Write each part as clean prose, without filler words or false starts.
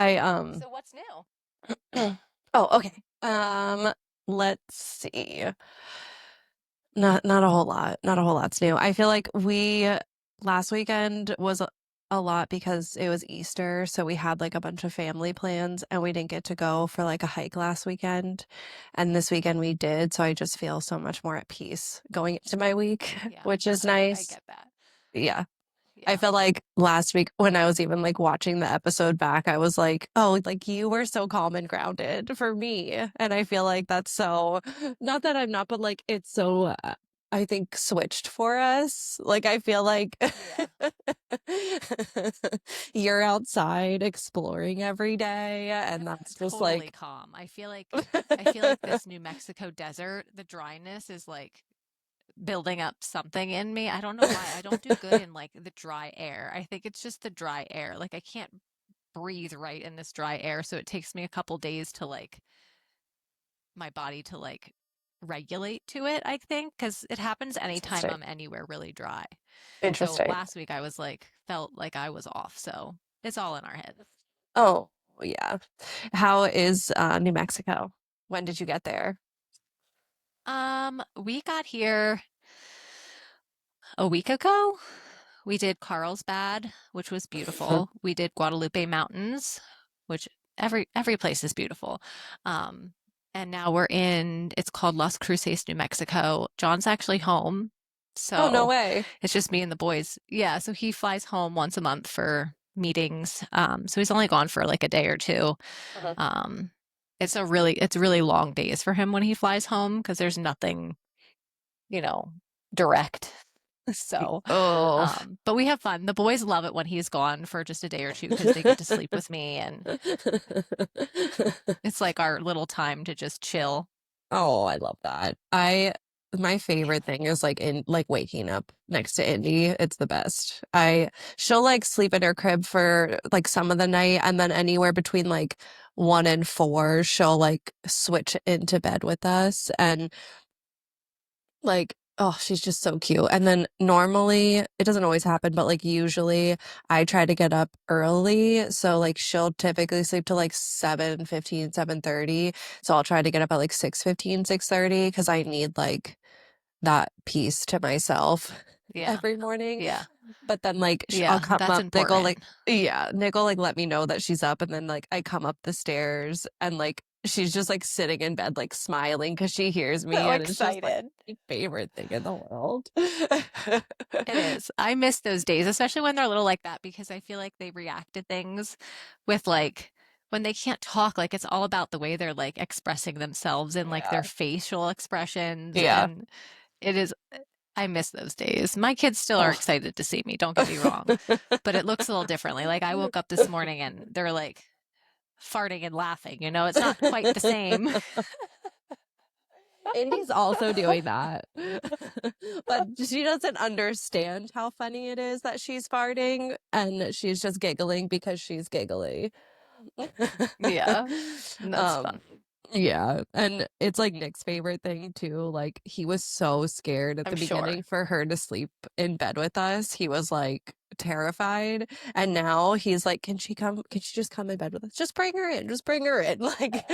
I So what's new? oh, okay. Let's see. Not a whole lot. Not a whole lot's new. I feel like we last weekend was a lot because it was Easter, so we had like a bunch of family plans and we didn't get to go for like a hike last weekend. And this weekend we did, so I just feel so much more at peace going into my week, Yeah, which is I nice. get that. Yeah. I Yeah. feel like last week when I was even like watching the episode back, I was like, oh, like you were so calm and grounded for me. And I feel like that's so, not that I'm not, but like it's so, I think switched for us. Like I feel like Yeah. you're outside exploring every day, and I'm that's just totally like, calm. I feel like this New Mexico desert, the dryness is like building up something in me. I don't know why. I don't do good in like the dry air. I think it's just the dry air. Like I can't breathe right in this dry air, so it takes me a couple days to like my body to like regulate to it, I think, because it happens anytime interesting. I'm anywhere really dry. So Interesting. last week I was like felt like I was off. So it's all in our head. Oh, yeah. How is New Mexico? When did you get there? We got here a week ago. We did Carlsbad, which was beautiful. We did Guadalupe Mountains, which every place is beautiful. Um, and now we're in, it's called Las Cruces, New Mexico. John's actually home, Oh, no so way. it's just me and the boys. Yeah, so he flies home once a month for meetings. So he's only gone for like a day or two. Mhm. Um, it's really long days for him when he flies home because there's nothing, you know, direct. So, Oh. but we have fun. The boys love it when he's gone for just a day or two because they get to sleep with me, and it's like our little time to just chill. Oh, I love that. My favorite thing is like in like waking up next to Indy. It's the best. She'll like sleep in her crib for like some of the night, and then anywhere between like 1 and 4, she'll like switch into bed with us. And like, oh, she's just so cute. And then normally, it doesn't always happen, but like usually I try to get up early. So like she'll typically sleep till like 7:15, 7:30. So I'll try to get up at like 6:15, 6:30 because I need like that peace to myself Yeah, every morning. yeah, But then like I'll yeah. come That's up, Nick will like, important. yeah, Nick will like let me know that she's up, and then like I come up the stairs and like she's just like sitting in bed like smiling because she hears me, So and it's just like excited. my favorite thing in the world. It is. I miss those days, especially when they're little like that, because I feel like they react to things with like when they can't talk, like it's all about the way they're like expressing themselves and like their Yeah. facial expressions. Yeah. And it is, I miss those days. My kids still are Oh. excited to see me, don't get me wrong, but it looks a little differently. Like I woke up this morning and they're like farting and laughing, it's not quite the same. Indy's also doing that. But she doesn't understand how funny it is that she's farting, and she's just giggling because she's giggly. Yeah, that's Um, fun. yeah, and it's like Nick's favorite thing too. Like he was so scared at I'm the sure. beginning for her to sleep in bed with us. He was like terrified. And now he's like, "Can she come? Can she just come in bed with us? Just bring her in. Just bring her in." Like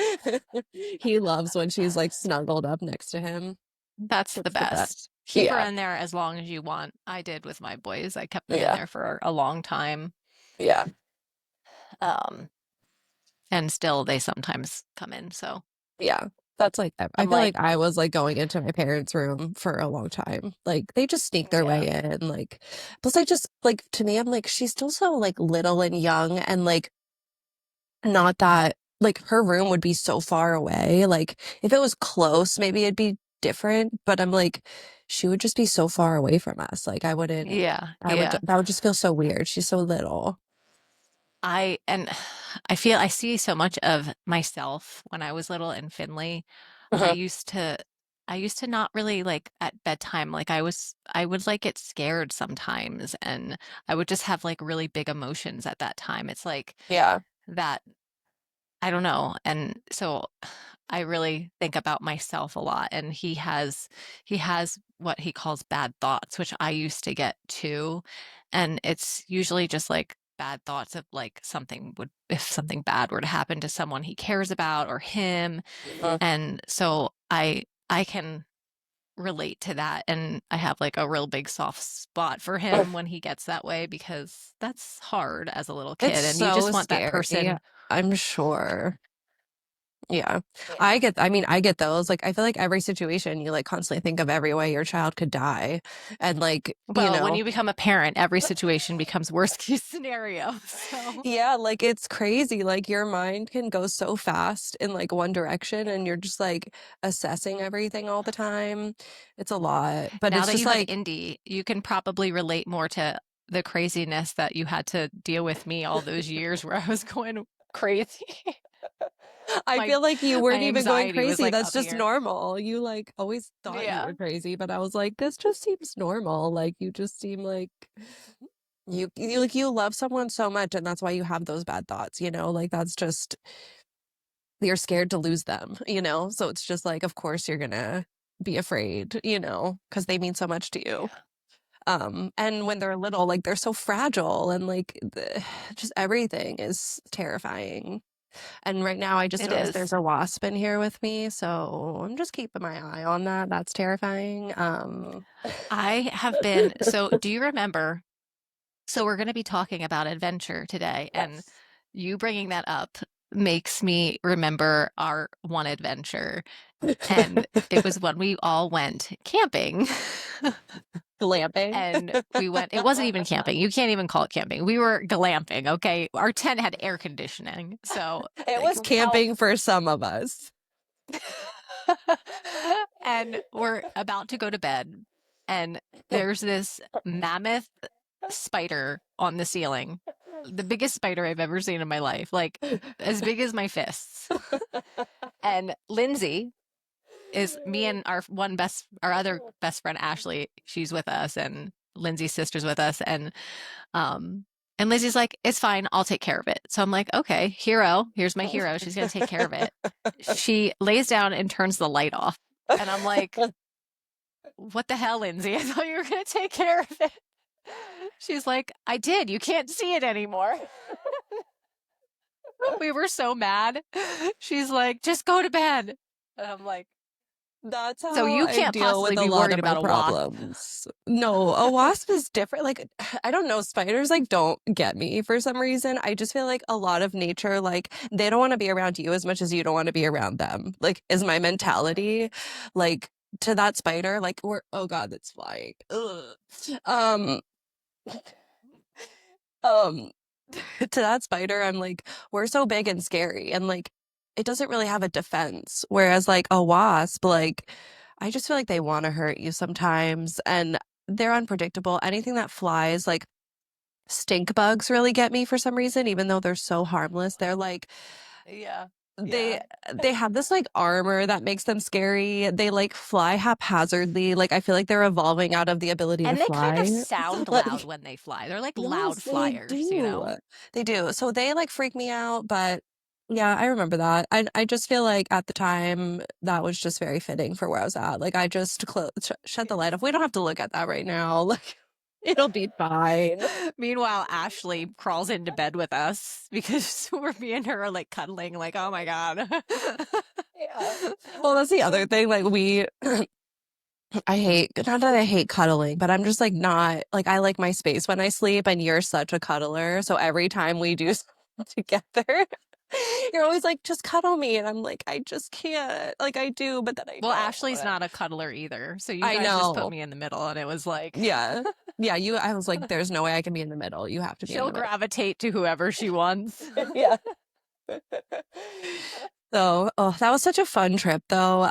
he loves when she's like snuggled up next to him. That's the It's the best. best. Keep her Yeah. in there as long as you want. I did with my boys. I kept them in Yeah. there for a long time. Yeah. Um, and still they sometimes come in. So Yeah. That's like I I'm feel like, like I was like going into my parents' room for a long time. Like they just sneak their yeah, way in. Like plus I just like to me, I'm like, she's still so like little and young, and like not that like her room would be so far away. Like if it was close, maybe it'd be different. But I'm like, she would just be so far away from us. Like yeah, I would yeah. that would just feel so weird. She's so little. And I feel I see so much of myself when I was little in Finley. I Mhm. used to I used to not really like at bedtime, like I would like get scared sometimes and I would just have like really big emotions at that time. It's like Yeah. that I don't know. And so I really think about myself a lot. And he has what he calls bad thoughts, which I used to get too. And it's usually just like bad thoughts of like something would, if something bad were to happen to someone he cares about or him. Uh, And so I can relate to that, and I have like a real big soft spot for him when he gets that way, because that's hard as a little It's kid and you so just want that scary, person. I'm sure. Yeah. Yeah. I mean, I get those. Like, I feel like every situation you like constantly think of every way your child could die. And like, Well, when you become a parent, every situation becomes worst case scenario. So, yeah, like it's crazy. Like your mind can go so fast in like one direction and you're just like assessing everything all the time. It's a lot. But now it's that just you have like Indy, you can probably relate more to the craziness that you had to deal with me all those years where I was going crazy. I my feel like you my weren't even going anxiety was crazy. like That's up just here. normal. You like always thought you Yeah. were crazy, but I was like, this just seems normal. Like you just seem like you like you love someone so much and that's why you have those bad thoughts, you know? Like that's just you're scared to lose them, you know? So it's just like of course you're gonna be afraid, you know, because they mean so much to you. Yeah. And when they're little, like they're so fragile and like just everything is terrifying. And right now, I just It noticed there's is. a wasp in here with me, so I'm just keeping my eye on that. That's terrifying. I have been, so do you remember? So we're going to be talking about adventure today, and Yes. you bringing that up makes me remember our one adventure, and it was when we all went camping. Glamping. And we went, it wasn't even camping. You can't even call it camping. We were glamping, okay? Our tent had air conditioning. So, It like, was how camping for some of us. and we're about to go to bed, and there's this mammoth spider on the ceiling, the biggest spider I've ever seen in my life, like as big as my fists. And Lindsay is, me and our other best friend Ashley, she's with us, and Lindsay's sister's with us, um and Lizzie's like, it's fine, I'll take care of it. So I'm like, okay, hero, here's my hero. She's gonna take care of it. She lays down and turns the light off. And I'm like, what the hell, Lindsay? I thought you were gonna take care of it. She's like, I did. You can't see it anymore. We were so mad. She's like, just go to bed. And I'm like, That's so how you I can't deal possibly with a be lot worried of my about a wasp. problems. No, a wasp is different. Like, I don't know, spiders like don't get me for some reason. I just feel like a lot of nature, like they don't want to be around you as much as you don't want to be around them. Like, is my mentality. Like to that spider, like we're oh God, that's flying. Ugh. Um, um, to that spider, I'm like, we're so big and scary, and like it doesn't really have a defense. Whereas like a wasp, like I just feel like they want to hurt you sometimes, and they're unpredictable. Anything that flies, like stink bugs, really get me for some reason, even though they're so harmless. They're like Yeah. they Yeah. they have this like armor that makes them scary. They like fly haphazardly. Like I feel like they're evolving out of the ability to And they kind of fly. sound loud Like when they fly. They're like loud yes, they flyers, you do. know? They do. So they like freak me out, but yeah, I remember that. I just feel like at the time that was just very fitting for where I was at. Like I just shut the light off. We don't have to look at that right now. Like it'll be fine. Meanwhile, Ashley crawls into bed with us because we're me and her are like cuddling, like, oh my God. Yeah. Well, that's the other thing. Like we I hate, not that I hate cuddling, but I'm just like not like I like my space when I sleep, and you're such a cuddler. So every time we do something together, you're always like, just cuddle me. And I'm like, I just can't. Like I do, but then I Well, don't. Ashley's not a cuddler either. So you I guys just put know. me in the middle, and it was like, Yeah. Yeah. I was like, there's no way I can be in the middle. You have to be in she'll the middle. gravitate to whoever she wants. Yeah. So, oh, that was such a fun trip though.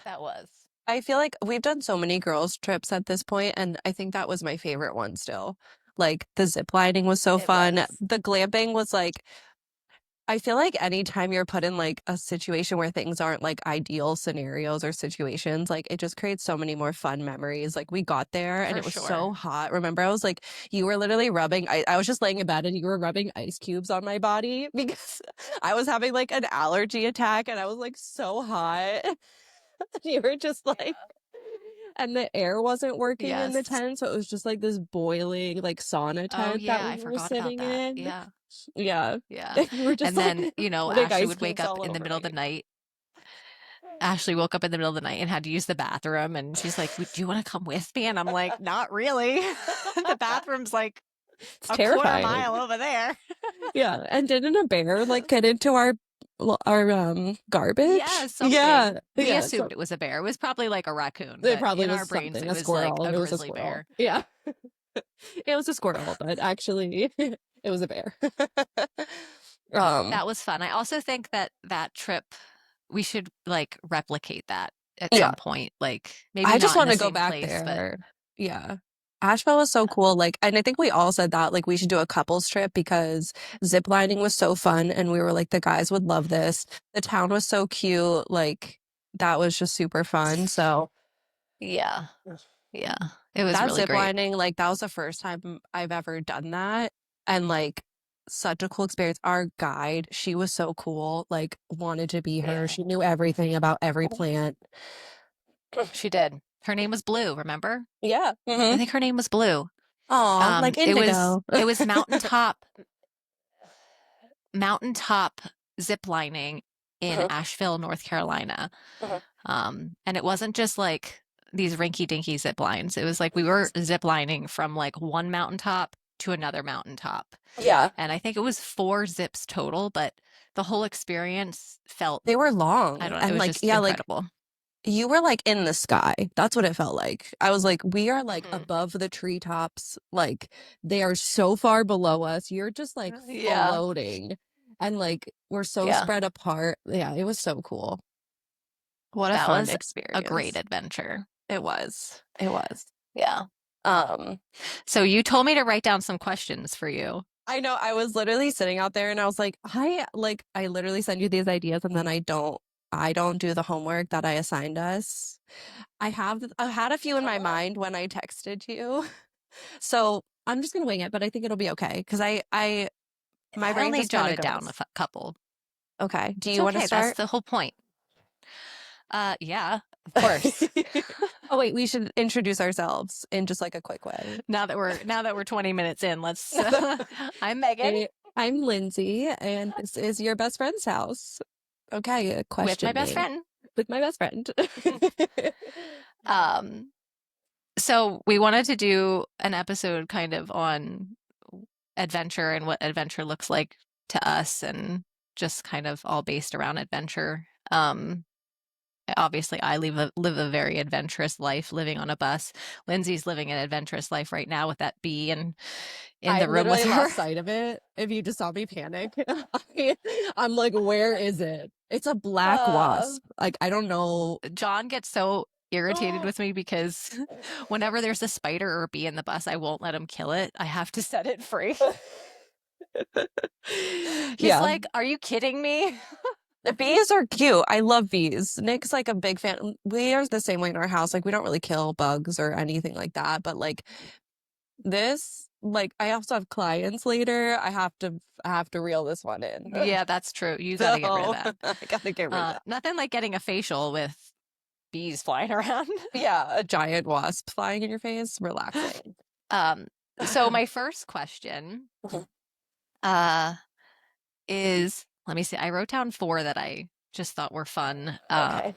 That was. I feel like we've done so many girls trips at this point, and I think that was my favorite one still. Like the zip lining was so It fun. was. The glamping was like, I feel like anytime you're put in like a situation where things aren't like ideal scenarios or situations, like it just creates so many more fun memories. Like we got there and For it was sure. so hot. Remember, I was like, you were literally rubbing, I was just laying in bed and you were rubbing ice cubes on my body because I was having like an allergy attack and I was like so hot. You were just like, Yeah. and the air wasn't working in the Yes. tent, so it was just like this boiling like sauna Oh tent that yeah, we I were forgot about sitting that. in. Yeah. Yeah. Yeah. And we were just And like then, putting Ashley ice would wake cubes up all in the over middle of the it. night. Ashley woke up in the middle of the night and had to use the bathroom, and she's like, "Do you want to come with me?" And I'm like, "Not really." The bathroom's like It's a quarter terrifying. mile over there. Yeah. And didn't a bear like get into our Yeah, garbage? something. Yeah. We Yeah. assumed So it was a bear. It was probably like a raccoon, it but probably in was our brains something, it a was like squirrel. a It was a grizzly squirrel. bear. Yeah. It was a squirrel, but actually it was a bear. Um, That was fun. I also think that that trip we should like replicate that at yeah. some point. Like maybe I just not in want the to go same back place, but there. Yeah. Asheville was so yeah. cool. Like, and I think we all said that, like, we should do a couples trip because zip lining was so fun. And we were like, the guys would love this. The town was so cute. Like, that was just super fun. So, Yeah. Yeah. It was that really zip great. lining, like, that was the first time I've ever done that. And, like, such a cool experience. Our guide, she was so cool. Like, wanted to be her. Yeah. She knew everything about every plant. She did. Her name was Blue, remember? Yeah. I Hmm. think her name was Blue. Aw, like It was indigo. it was mountaintop zip lining in Asheville, North Carolina. Mhm. And it wasn't just like these rinky-dinky zip lines. It was like we were zip lining from like one mountaintop to another mountaintop. Yeah, And I think it was 4 zips total, but the whole experience felt, they were I long don't know, it and was like just yeah, like incredible. you were like in the sky. That's what it felt like. I was like, we are like Hmm. above the treetops. Like they are so far below us. You're just like Yeah. floating. And like we're so Yeah. spread apart. Yeah, it was so cool. What a That fun was a great experience. adventure. It was. It was. Yeah. Um, So you told me to write down some questions for you. I know I was literally sitting out there and I was like I literally send you these ideas and then I don't do the homework that I assigned us. I've had a few in my mind when I texted you. So I'm just gonna wing it, but I think it'll be okay because I my I brain only just kind of jotted down a goes. couple. Okay. Do It's you want to okay. That's start? the whole point. Yeah, of course. Oh wait, we should introduce ourselves in just like a quick way. Now that we're 20 minutes in, let's I'm Megan Hey, I'm Lindsay, and this is your best friend's house. Okay, with my question best me friend. with my best friend. Um, so we wanted to do an episode kind of on adventure and what adventure looks like to us and just kind of all based around adventure. Obviously I live a very adventurous life living on a bus. Lindsay's living an adventurous life right now with that bee and in I the room with literally her. lost sight of it. If you just saw me panic, I'm like, where is it? It's a black Uh, wasp. Like, I don't know. John gets so irritated with me because whenever there's a spider or a bee in the bus, I won't let him kill it. I have to set it free. He's Yeah. like, "Are you kidding me?" The bees are cute. I love bees. Nick's like a big fan. We are the same way in our house. Like, we don't really kill bugs or anything like that. But like this, like, I also have clients later. I have to reel this one in. Yeah, that's true. You got to get rid of So that. I gotta get rid of that. Nothing like getting a facial with bees flying around. Yeah, a giant wasp flying in your face. Relaxing. Um, so my first question uh is, let me see. I wrote down 4 that I just thought were fun. Okay.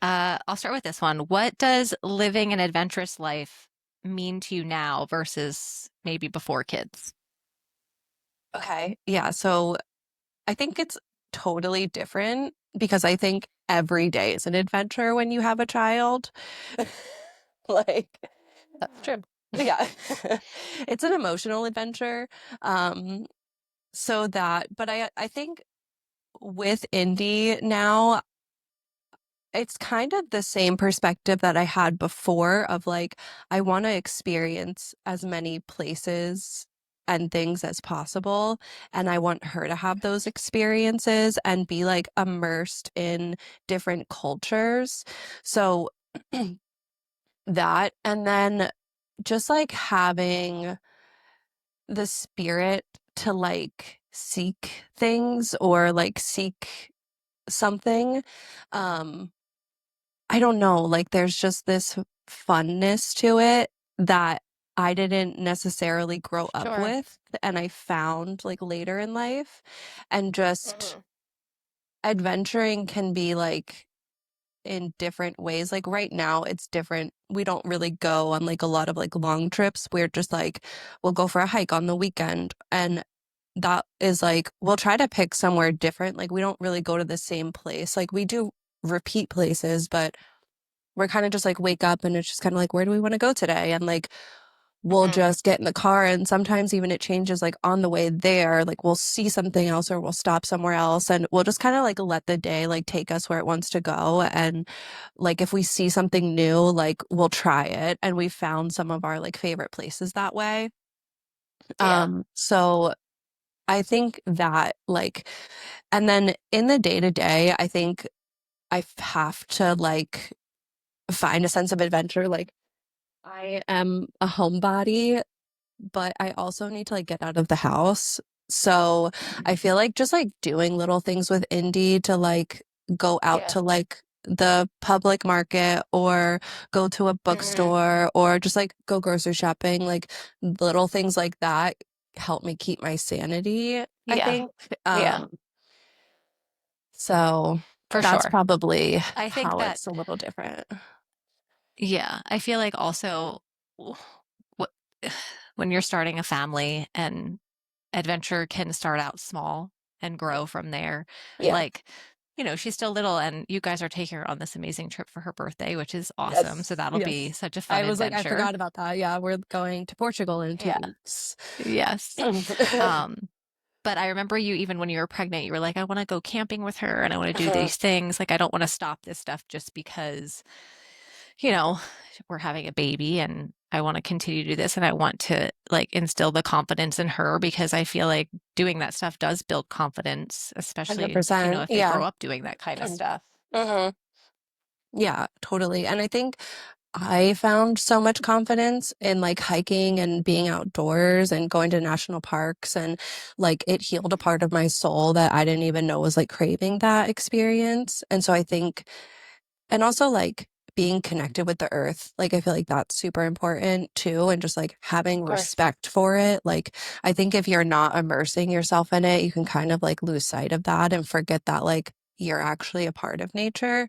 I'll start with this one. What does living an adventurous life mean to you now versus maybe before kids? Okay. Yeah. So I think it's totally different because I think every day is an adventure when you have a child. Like, That's true. yeah, it's an emotional adventure. Um, but I think with Indy now, it's kind of the same perspective that I had before of like, I want to experience as many places and things as possible. And I want her to have those experiences and be like immersed in different cultures. So that, and then just like having the spirit to like seek things or like seek something. Um, I don't know, like there's just this funness to it that I didn't necessarily grow up Sure. with and I found like later in life. And just Hmm. adventuring can be like in different ways. Like right now it's different. We don't really go on like a lot of like long trips. We're just like we'll go for a hike on the weekend and that is like we'll try to pick somewhere different. Like we don't really go to the same place. Like we do repeat places, but we're kind of just like wake up and it's just kind of like, where do we want to go today? And like, we'll Hmm. just get in the car and sometimes even it changes like on the way there. Like we'll see something else or we'll stop somewhere else and we'll just kind of like let the day like take us where it wants to go. And like if we see something new, like we'll try it. And we found some of our like favorite places that way. Yeah. So I think that like, and then in the day to day, I think have to like find a sense of adventure. Like I am a homebody, but I also need to like get out of the house. So I feel like just like doing little things with Indy to like go out Yeah. to like the public market or go to a Hmm. bookstore or just like go grocery shopping, like little things like that help me keep my sanity, I Yeah. think. Yeah. Um, so For that's sure. probably I think how that, it's a little different. yeah, I feel like also what when you're starting a family and adventure can start out small and grow from there. Yeah. Like, she's still little and you guys are taking her on this amazing trip for her birthday, which is awesome. So Yes. that'll be Yes. such a I fun was like, I adventure. forgot about that. Yeah, we're going to Portugal in two Yeah. weeks. Yes. Um, but I remember you even when you were pregnant, you were like, I want to go camping with her and I want to do Mhm. these things. Like, I don't want to stop this stuff just because you know, we're having a baby and I want to continue to do this and I want to like instill the confidence in her because I feel like doing that stuff does build confidence, especially, 100%. if they Yeah. grow up doing that kind of stuff. hmm Yeah, totally. And I think I found so much confidence in like hiking and being outdoors and going to national parks and like it healed a part of my soul that I didn't even know was like craving that experience. And so I think and also like being connected with the earth. Like I feel like that's super important too. And just like Of having course. respect for it. Like I think if you're not immersing yourself in it, you can kind of like lose sight of that and forget that like you're actually a part of nature.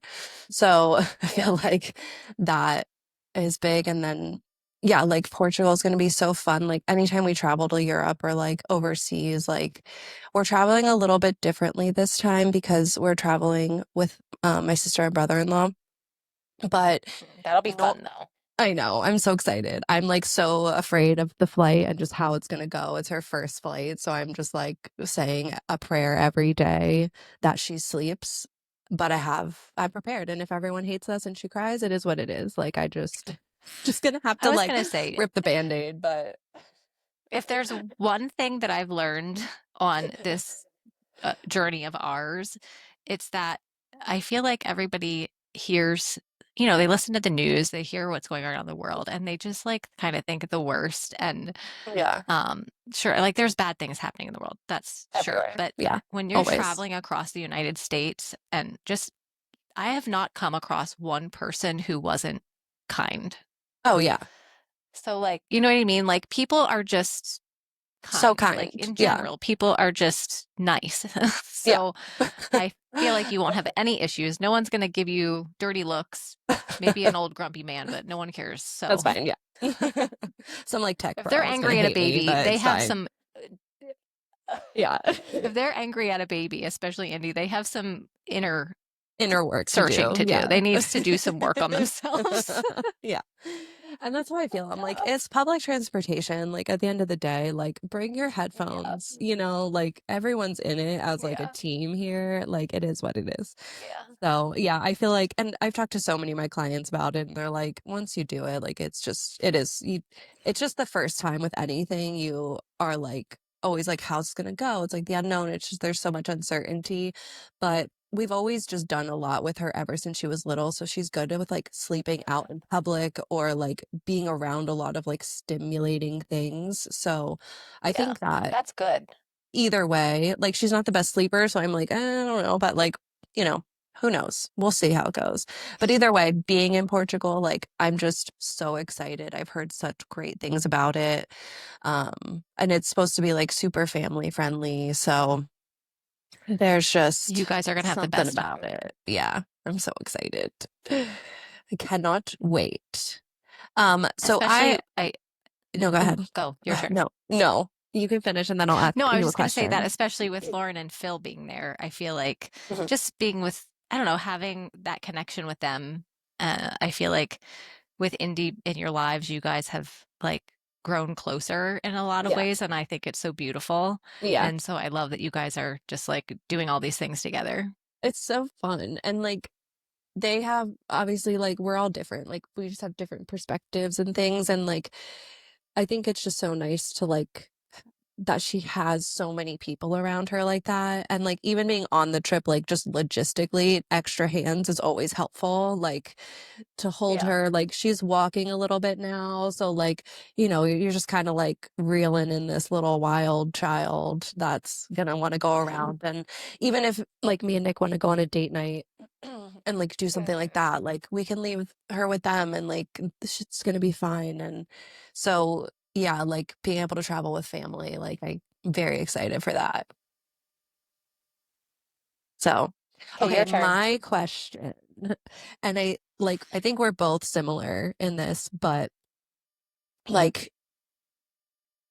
So I Yeah. feel like that is big. And then yeah, like Portugal is going to be so fun. Like anytime we travel to Europe or like overseas, like we're traveling a little bit differently this time because we're traveling with my sister and brother-in-law. But That'll be no, fun though. I know. I'm so excited. I'm like so afraid of the flight and just how it's gonna go. It's her first flight, so I'm just like saying a prayer every day that she sleeps. But I'm prepared. And if everyone hates us and she cries, it is what it is. Like I just gonna have I to was like going to say, rip the band-aid, but if there's one thing that I've learned on this journey of ours, it's that I feel like everybody hears, they listen to the news, they hear what's going on around the world, and they just like kind of think the worst. And yeah, sure, like there's bad things happening in the world, that's sure. everywhere. But Yeah, when you're always. traveling across the United States and just, I have not come across one person who wasn't kind. Oh yeah. So, like, you know what I mean? Like, people are just So kind. Like, kind. in Yeah. general, people are just nice. Yeah. So, I feel like you won't have any issues. No one's going to give you dirty looks. Maybe an old grumpy man, but no one cares. That's So, fine. Yeah. Some like tech if bro they're is gonna angry at a hate me, baby, but they it's have fine. some, Yeah. if they're angry at a baby, especially Indy, they have some inner Inner work to searching do. to do. Yeah. They needs to do some work on themselves. Yeah. And that's how I feel. I'm like, it's public transportation. Like at the end of the day, like bring your Yeah. headphones, like everyone's in it as like a Yeah. team here. Like it is what it is. Yeah. So yeah, I feel like, and I've talked to so many of my clients about it, and they're like, once you do it, like it's just the first time with anything, you are like always like, how's it gonna go? It's like the unknown. It's just there's so much uncertainty, but we've always just done a lot with her ever since she was little. So she's good with like sleeping out in public or like being around a lot of like stimulating things. So I Yeah. think that That's good. either way, like she's not the best sleeper, so I'm like, I don't know, but like, you know, who knows? We'll see how it goes. But either way, being in Portugal, like I'm just so excited. I've heard such great things about it. And it's supposed to be like super family friendly. So there's You just guys are gonna have the something best about time. it. Yeah, I'm so excited. I cannot wait. So Especially I, I no, go oh, ahead. go, your turn. No, no, you can finish and then I'll ask No, I was you a just gonna say that, question. especially with Lauren and Phil being there, I feel like Mhm. just being with, I don't know, having that connection with them. I feel like with Indy in your lives, you guys have like grown closer in a lot of Yeah. ways, and I think it's so beautiful. Yeah. And so I love that you guys are just like doing all these things together. It's so fun. And like they have obviously like we're all different. Like we just have different perspectives and things. And like I think it's just so nice to like that she has so many people around her like that. And like even being on the trip, like just logistically, extra hands is always helpful. Like to hold Yeah. her, like she's walking a little bit now. So like, you're just kind of like reeling in this little wild child that's gonna want to go around. And even if like me and Nick want to go on a date night and like do something like that, like we can leave her with them and like it's gonna be fine. And so yeah, like being able to travel with family, like I'm very excited for that. So, Okay, okay, your turn. my question, and I think we're both similar in this, but like,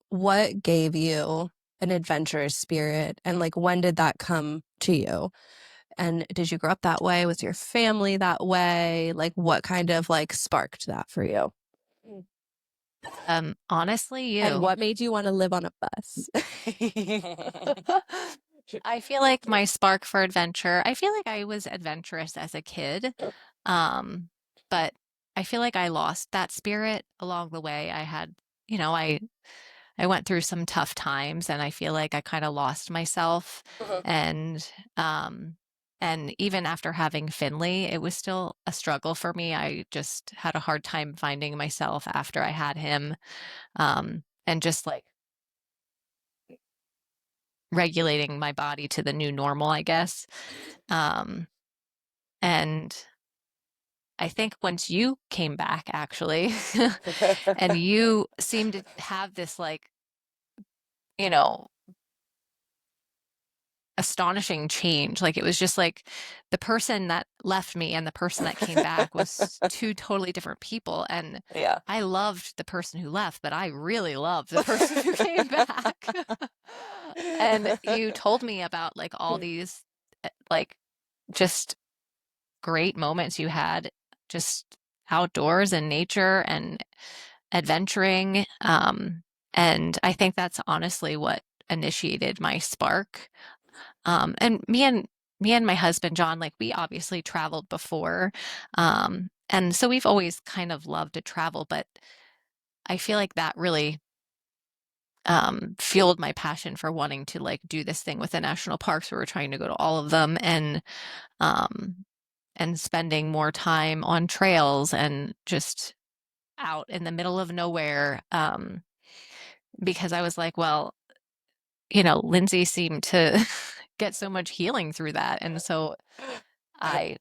what gave you an adventurous spirit, and like, when did that come to you? And did you grow up that way? Was your family that way? Like, what kind of like sparked that for you? Honestly, And you. what made you want to live on a bus? I feel like my spark for adventure, I feel like I was adventurous as a kid. Um, but I feel like I lost that spirit along the way. I had, you know, I went through some tough times and I feel like I kind of lost myself Mhm. and and even after having Finley, it was still a struggle for me. I just had a hard time finding myself after I had him. And just like regulating my body to the new normal, I guess. Um, and I think once you came back, actually, and you seemed to have this like, you know, astonishing change. Like it was just like the person that left me and the person that came back was two totally different people. And Yeah. I loved the person who left, but I really loved the person who came back. And you told me about like all these like just great moments you had just outdoors and nature and adventuring. And I think that's honestly what initiated my spark. And me and my husband John, like we obviously traveled before. And so we've always kind of loved to travel, but I feel like that really fueled my passion for wanting to like do this thing with the national parks. We were trying to go to all of them um and spending more time on trails and just out in the middle of nowhere. Because I was like, well, Lindsay seemed to get so much healing through that. And so I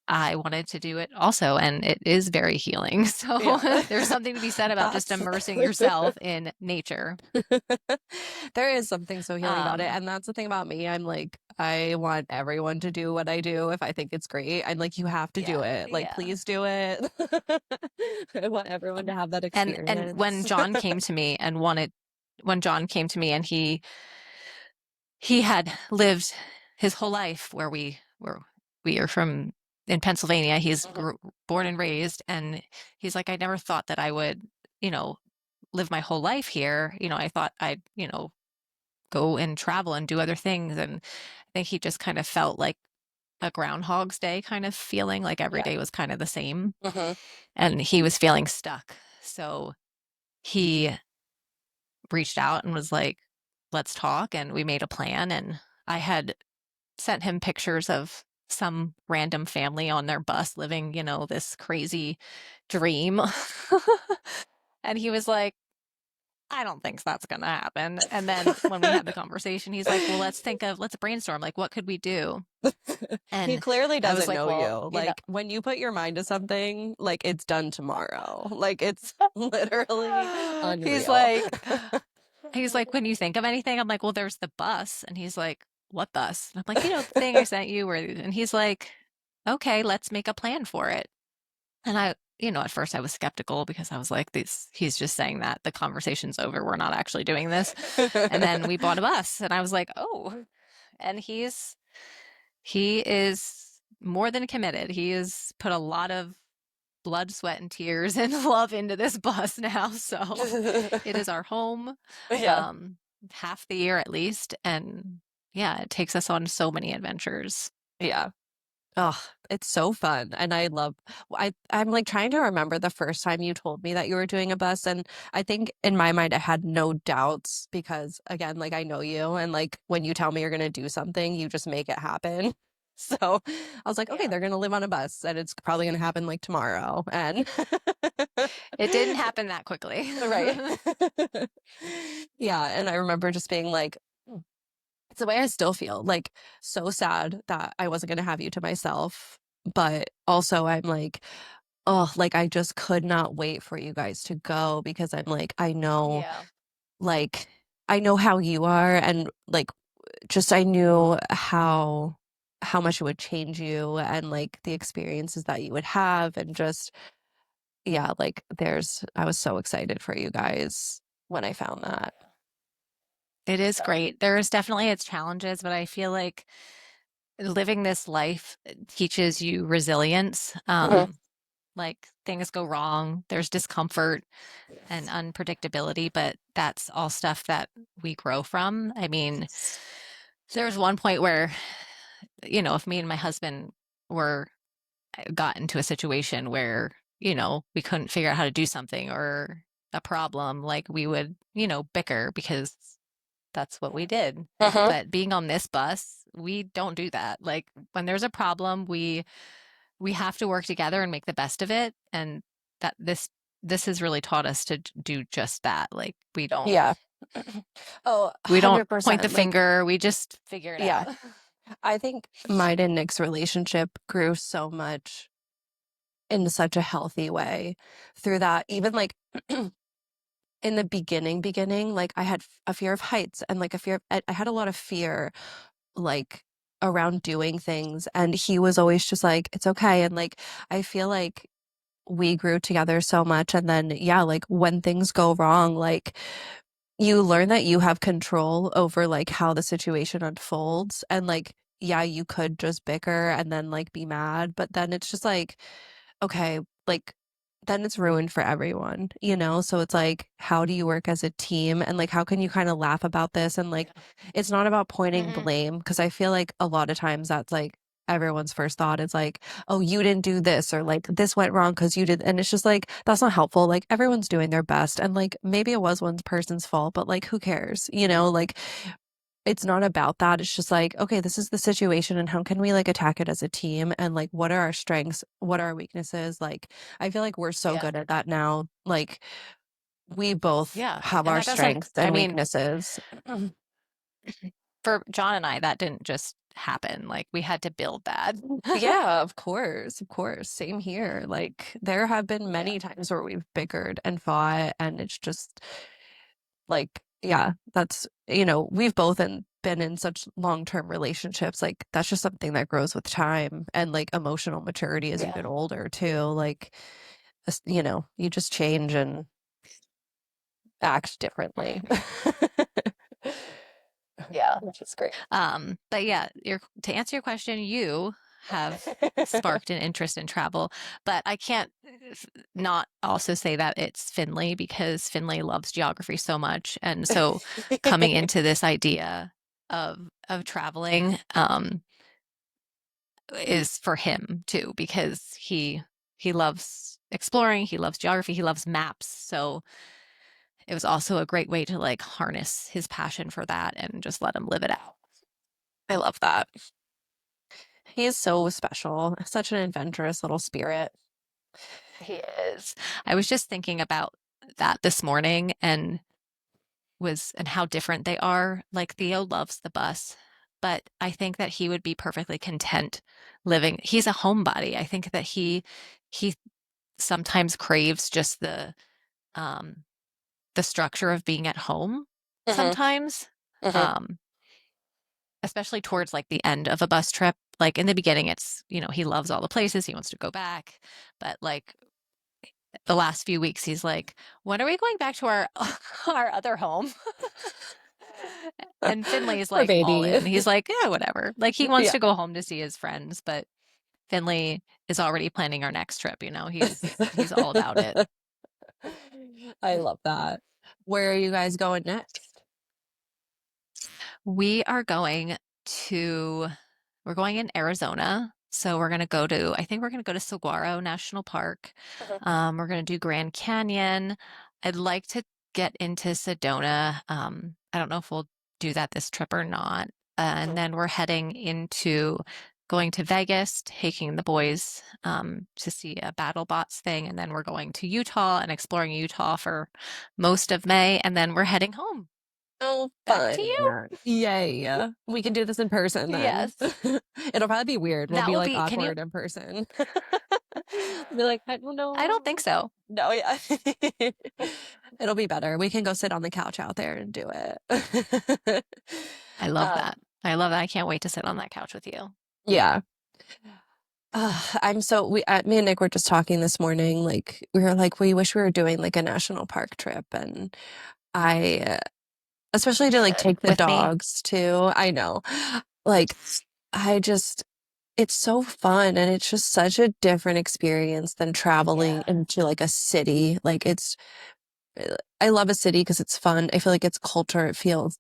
I wanted to do it also, and it is very healing. So Yeah. there's something to be said about just That's immersing yourself in nature. there is something so healing about it. Um, And that's the thing about me. I'm like, I want everyone to do what I do if I think it's great. I'm like, you have to do yeah, it. Like, yeah. please do it. I want everyone to have that And experience. when John came to me and he had lived his whole life where we are from in Pennsylvania. He's Mhm. born and raised, and he's like, I never thought that I would, you know, live my whole life here. I thought I'd, go and travel and do other things. And I think he just kind of felt like a Groundhog's Day kind of feeling, like every Yeah. day was kind of the same. Hmm. And he was feeling stuck. So he reached out and was like, let's talk. And we made a plan. And I had sent him pictures of some random family on their bus living, this crazy dream. And he was like, I don't think that's going to happen. And then when we had the conversation, he's like, well, let's brainstorm. Like, what could we do? He And clearly I was doesn't like, know well, you. Like when you put your mind to something, like it's done tomorrow. Like it's literally he's unreal. like, he's like, when you think of anything, I'm like, well, there's the bus. And he's like, what bus? And I'm like, the thing I sent you and he's like, okay, let's make a plan for it. And at first I was skeptical because I was like, he's just saying that the conversation's over. We're not actually doing this. And then we bought a bus and I was like, oh, and he is more than committed. He has put a lot of blood, sweat, and tears and love into this bus now. So it is our home, Yeah. um, half the year at least. And yeah, it takes us on so many adventures. Yeah. Oh, it's so fun. And I'm like trying to remember the first time you told me that you were doing a bus. And I think in my mind I had no doubts because again, like I know you and like when you tell me you're gonna do something, you just make it happen. So I was like, okay, Yeah. they're gonna live on a bus and it's probably gonna happen like tomorrow. And It didn't happen that quickly. right. Yeah. And I remember just being like, it's the way I still feel like so sad that I wasn't going to have you to myself. But also, I'm like, oh, like I just could not wait for you guys to go because I'm like, Yeah. like, I know how you are. And like, just I knew how much it would change you and like the experiences that you would have. And just, yeah, like I was so excited for you guys when I found that. It is So, great. There is definitely its challenges, but I feel like living this life teaches you resilience. mhm. Like things go wrong, there's discomfort and unpredictability, but that's all stuff that we grow from. I mean, there was one point where, if me and my husband were got into a situation where, we couldn't figure out how to do something or a problem, like we would, bicker because that's what we did. Mhm. But being on this bus, we don't do that. Like when there's a problem, we have to work together and make the best of it. And that this has really taught us to do just that. Like Yeah. Oh, we don't point the 100%. Like, finger, we just figure it yeah. out. I think mine and Nick's relationship grew so much in such a healthy way through that. Even like in the beginning, like I had a fear of heights and like I had a lot of fear, like around doing things. And he was always just like, it's okay. And like, I feel like we grew together so much. And then, yeah, like when things go wrong, like, you learn that you have control over like how the situation unfolds and like yeah you could just bicker and then like be mad but then it's just like okay like then it's ruined for everyone so it's like how do you work as a team and like how can you kind of laugh about this and like it's not about pointing Hmm. blame because I feel like a lot of times that's like everyone's first thought is like, oh, you didn't do this or like this went wrong because you did. And it's just like, that's not helpful. Like everyone's doing their best. And like maybe it was one person's fault, but like who cares? Like it's not about that. It's just like, okay, this is the situation and how can we like attack it as a team? And like, what are our strengths? What are our weaknesses? Like, I feel like we're so Yeah. good at that now. Like, we both Yeah. have And our that doesn't, strengths I and mean, weaknesses. for John and I, that didn't just happen. Like we had to build that. Yeah, of course, of course. Same here. Like there have been Yeah. many times where we've bickered and fought, and it's just like, yeah, we've both been in such long-term relationships. Like that's just something that grows with time and like emotional maturity as you get Yeah. older too. Like, you just change and act differently. Yeah. Which is great. But yeah, to answer your question, you have sparked an interest in travel, but I can't not also say that it's Finley because Finley loves geography so much. And so coming into this idea of traveling is for him too because he loves exploring, he loves geography, he loves maps. So it was also a great way to like harness his passion for that and just let him live it out. I love that. He is so special, such an adventurous little spirit. He is. I was just thinking about that this morning, and was and how different they are. Like Theo loves the bus, but I think that he would be perfectly content living. He's a homebody. I think that he sometimes craves just um the structure of being at home Hmm. sometimes. Hmm. Um especially towards like the end of a bus trip. Like in the beginning it's, he loves all the places, he wants to go back, but like the last few weeks he's like, "When are we going back to our our other home?" And Finley is Poor like all baby. in. He's like, "Yeah, whatever." Like he wants Yeah. to go home to see his friends, but Finley is already planning our next trip, He's all about it. I love that. Where are you guys going next? We are going to we're going in Arizona. So I think we're going to go to Saguaro National Park. Mhm. We're going to do Grand Canyon. I'd like to get into Sedona. I don't know if we'll do that this trip or not. And Mhm. then we're heading into going to Vegas, taking the boys to see a battle bots thing. And then we're going to Utah and exploring Utah for most of May. And then we're heading home. Oh, Back to you. fun. Yay. We can do this in person then. Yes. It'll probably be weird. We'll That be will like be, awkward in person. We'll be like, I don't I don't think know. so. No, yeah. It'll be better. We can go sit on the couch out there and do it. I love Um, that. I love that. I can't wait to sit on that couch with you. yeah. I'm so me and Nick were just talking this morning. Like we were like, we wish we were doing like a national park trip, and I, especially You to like should take the with me. dogs too. I know, like I just, it's so fun, and it's just such a different experience than traveling Yeah. into like a city. I love a city because it's fun. I feel like it's culture.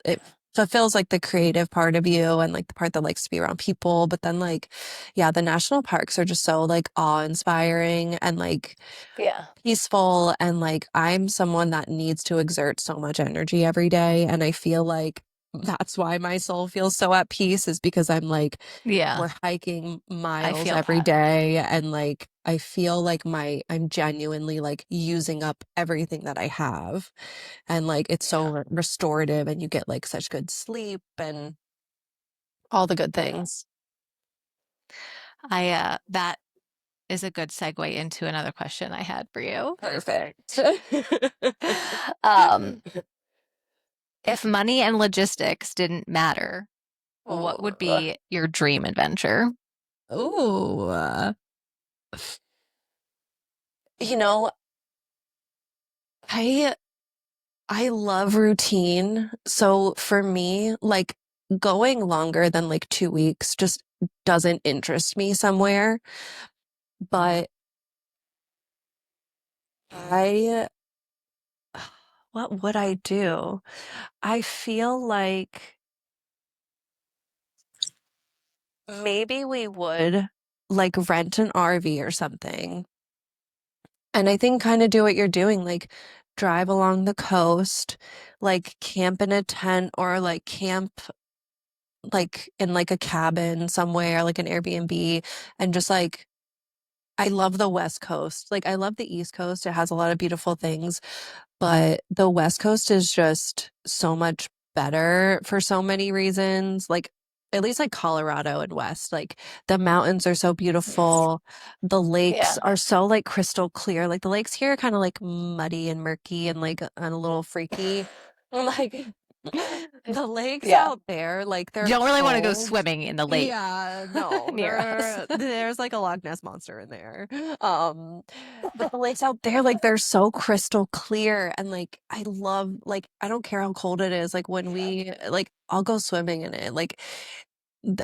It fulfills like the creative part of you and like the part that likes to be around people. But then like, yeah, the national parks are just so like awe-inspiring and like Yeah. peaceful. And like, I'm someone that needs to exert so much energy every day. And I feel like that's why my soul feels so at peace is because I'm like, Yeah. we're hiking I miles feel every that. day and like I feel like I'm genuinely like using up everything that I have and like it's so Yeah. restorative and you get like such good sleep and all the good Yeah. things. That is a good segue into another question I had for you. Perfect. Um, if money and logistics didn't matter, what would Oh. be your dream adventure? Ooh. You know, I I love routine. So for me, like going longer than like 2 weeks just doesn't interest me somewhere. But I, what would I do? I feel like maybe we would like rent an RV or something. And I think kind of do what you're doing, like drive along the coast, like camp in a tent or like camp like in like a cabin somewhere, like an Airbnb, and just like I love the West Coast. Like I love the East Coast. It has a lot of beautiful things, but the West Coast is just so much better for so many reasons. Like at least like Colorado and West, like the mountains are so beautiful. The lakes Yeah. are so like crystal clear. Like the lakes here are kind of like muddy and murky and a little freaky. Like the lakes Yeah. out there, like they're You don't really want to go cold. swimming in the lake Yeah, no, near us. there's like a Loch Ness monster in there. Um, but the lakes out there, like they're so crystal clear, and like I love, like I don't care how cold it is. Like when we, like I'll go swimming in it. Like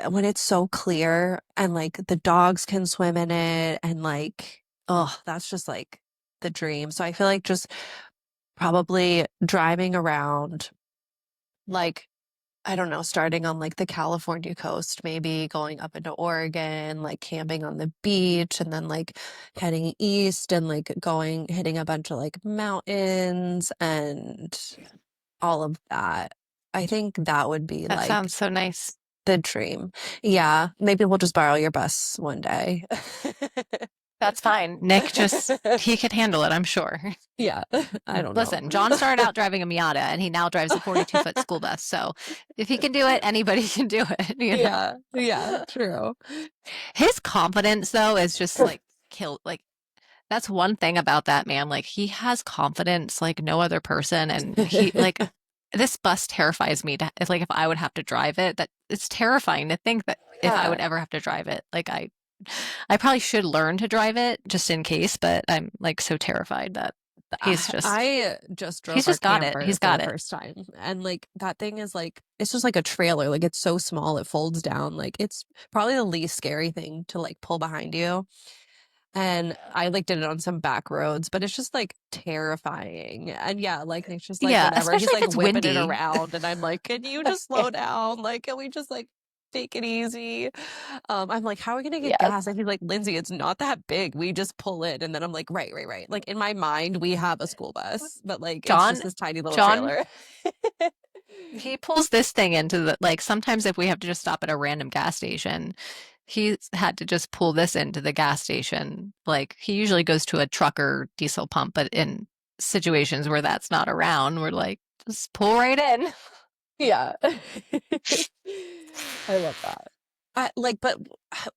when it's so clear, and like the dogs can swim in it, and like oh, that's just like the dream. So I feel like just probably driving around, like I don't know, starting on like the California coast, maybe going up into Oregon, like camping on the beach, and then like heading east and like hitting a bunch of like mountains and all of that. I think that would be That like sounds so nice. the dream. Yeah, maybe we'll just borrow your bus one day. That's fine. Nick just, he could handle it, I'm sure. Yeah, I don't know. Listen, John started out driving a Miata and he now drives a 42-foot school bus. So if he can do it, anybody can do it, you Yeah, yeah, know? true. His confidence though is just like like that's one thing about that man. Like he has confidence like no other person and he like this bus terrifies me to it's like if I would have to drive it, that it's terrifying to think that if I Yeah. would ever have to drive it. Like I probably should learn to drive it just in case, but I'm like so terrified that I just he's drove our just got it. camper He's for the got it. first time. And like that thing is like it's just like a trailer. Like it's so small, it folds down. Like it's probably the least scary thing to like pull behind you. And I like did it on some back roads, but it's just like terrifying. And yeah, like Nick's just like Yeah, whatever. He's especially if like it's whipping it windy. around and I'm like, can you just slow down? Like, can we just like take it easy? I'm like, how are we gonna get Yeah. gas? And he's like, Lindsay, it's not that big. We just pull in. And then I'm like, right, right, right. Like in my mind, we have a school bus, but like it's just John, this tiny little John, trailer. he pulls this thing into the like sometimes if we have to just stop at a random gas station, he's had to just pull this into the gas station. Like he usually goes to a truck or diesel pump, but in situations where that's not around, we're like, just pull right in. Yeah. I love that. But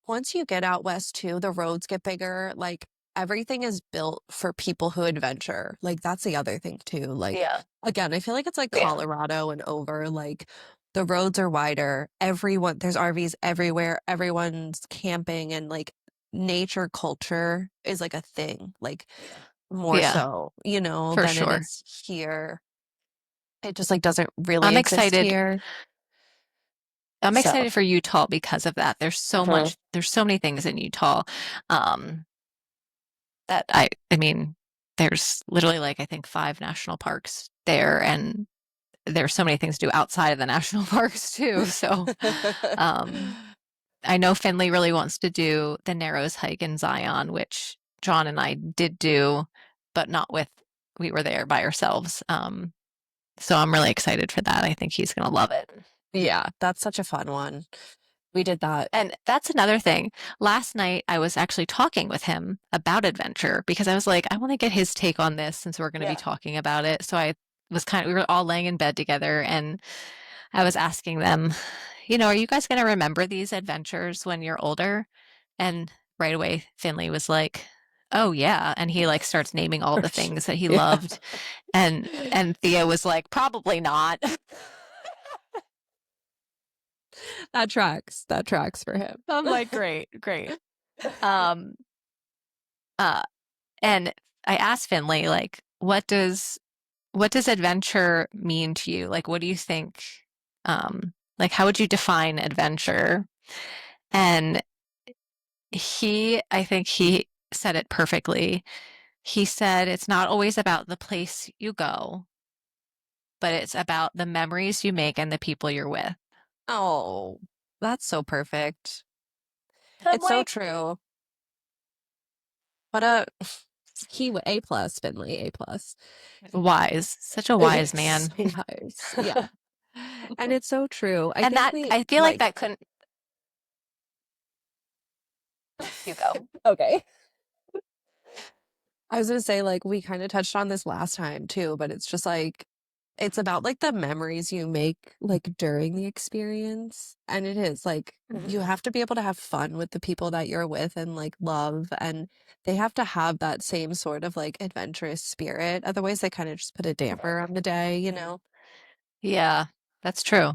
once you get out west too, the roads get bigger. Like everything is built for people who adventure. Like that's the other thing too. Like Yeah. again, I feel like it's like Colorado and over. Like the roads are wider. There's RVs everywhere. Everyone's camping and like nature culture is like a thing. Like more Yeah, so, for than it sure. is here. It just like doesn't really I'm exist excited. here. I'm So. excited for Utah because of that. Mhm. There's so many things in Utah. Um, that I mean, there's literally like I think 5 national parks there, and there's so many things to do outside of the national parks too. So, um, I know Finley really wants to do the Narrows hike in Zion, which John and I did do, but not with we were there by ourselves. So I'm really excited for that. I think he's gonna love it. Yeah, that's such a fun one. We did that. And that's another thing. Last night, I was actually talking with him about adventure because I was like, I want to get his take on this since we're going to be Yeah. talking about it. So we were all laying in bed together and I was asking them, are you guys going to remember these adventures when you're older? And right away, Finley was like, oh yeah. And he like starts naming all the things that he Yeah. loved. And Thea was like, probably not. That tracks. That tracks for him. I'm like, great, great. Um, uh, And I asked Finley, like, what does adventure mean to you? Like, what do you think? Like, how would you define adventure? And I think he said it perfectly. He said it's not always about the place you go, but it's about the memories you make and the people you're with. Oh, that's so perfect. I'm It's so like, true. What a A plus, Finley, A plus. wise, such a wise Yes, man. yes, yeah. And it's so true. I And think that we I feel like like that couldn't you go. okay. I was gonna say like we kind of touched on this last time too, but it's just like it's about like the memories you make like during the experience. And it is like you have to be able to have fun with the people that you're with and like love and they have to have that same sort of like adventurous spirit. Otherwise they kind of just put a damper on the day. Yeah, that's true.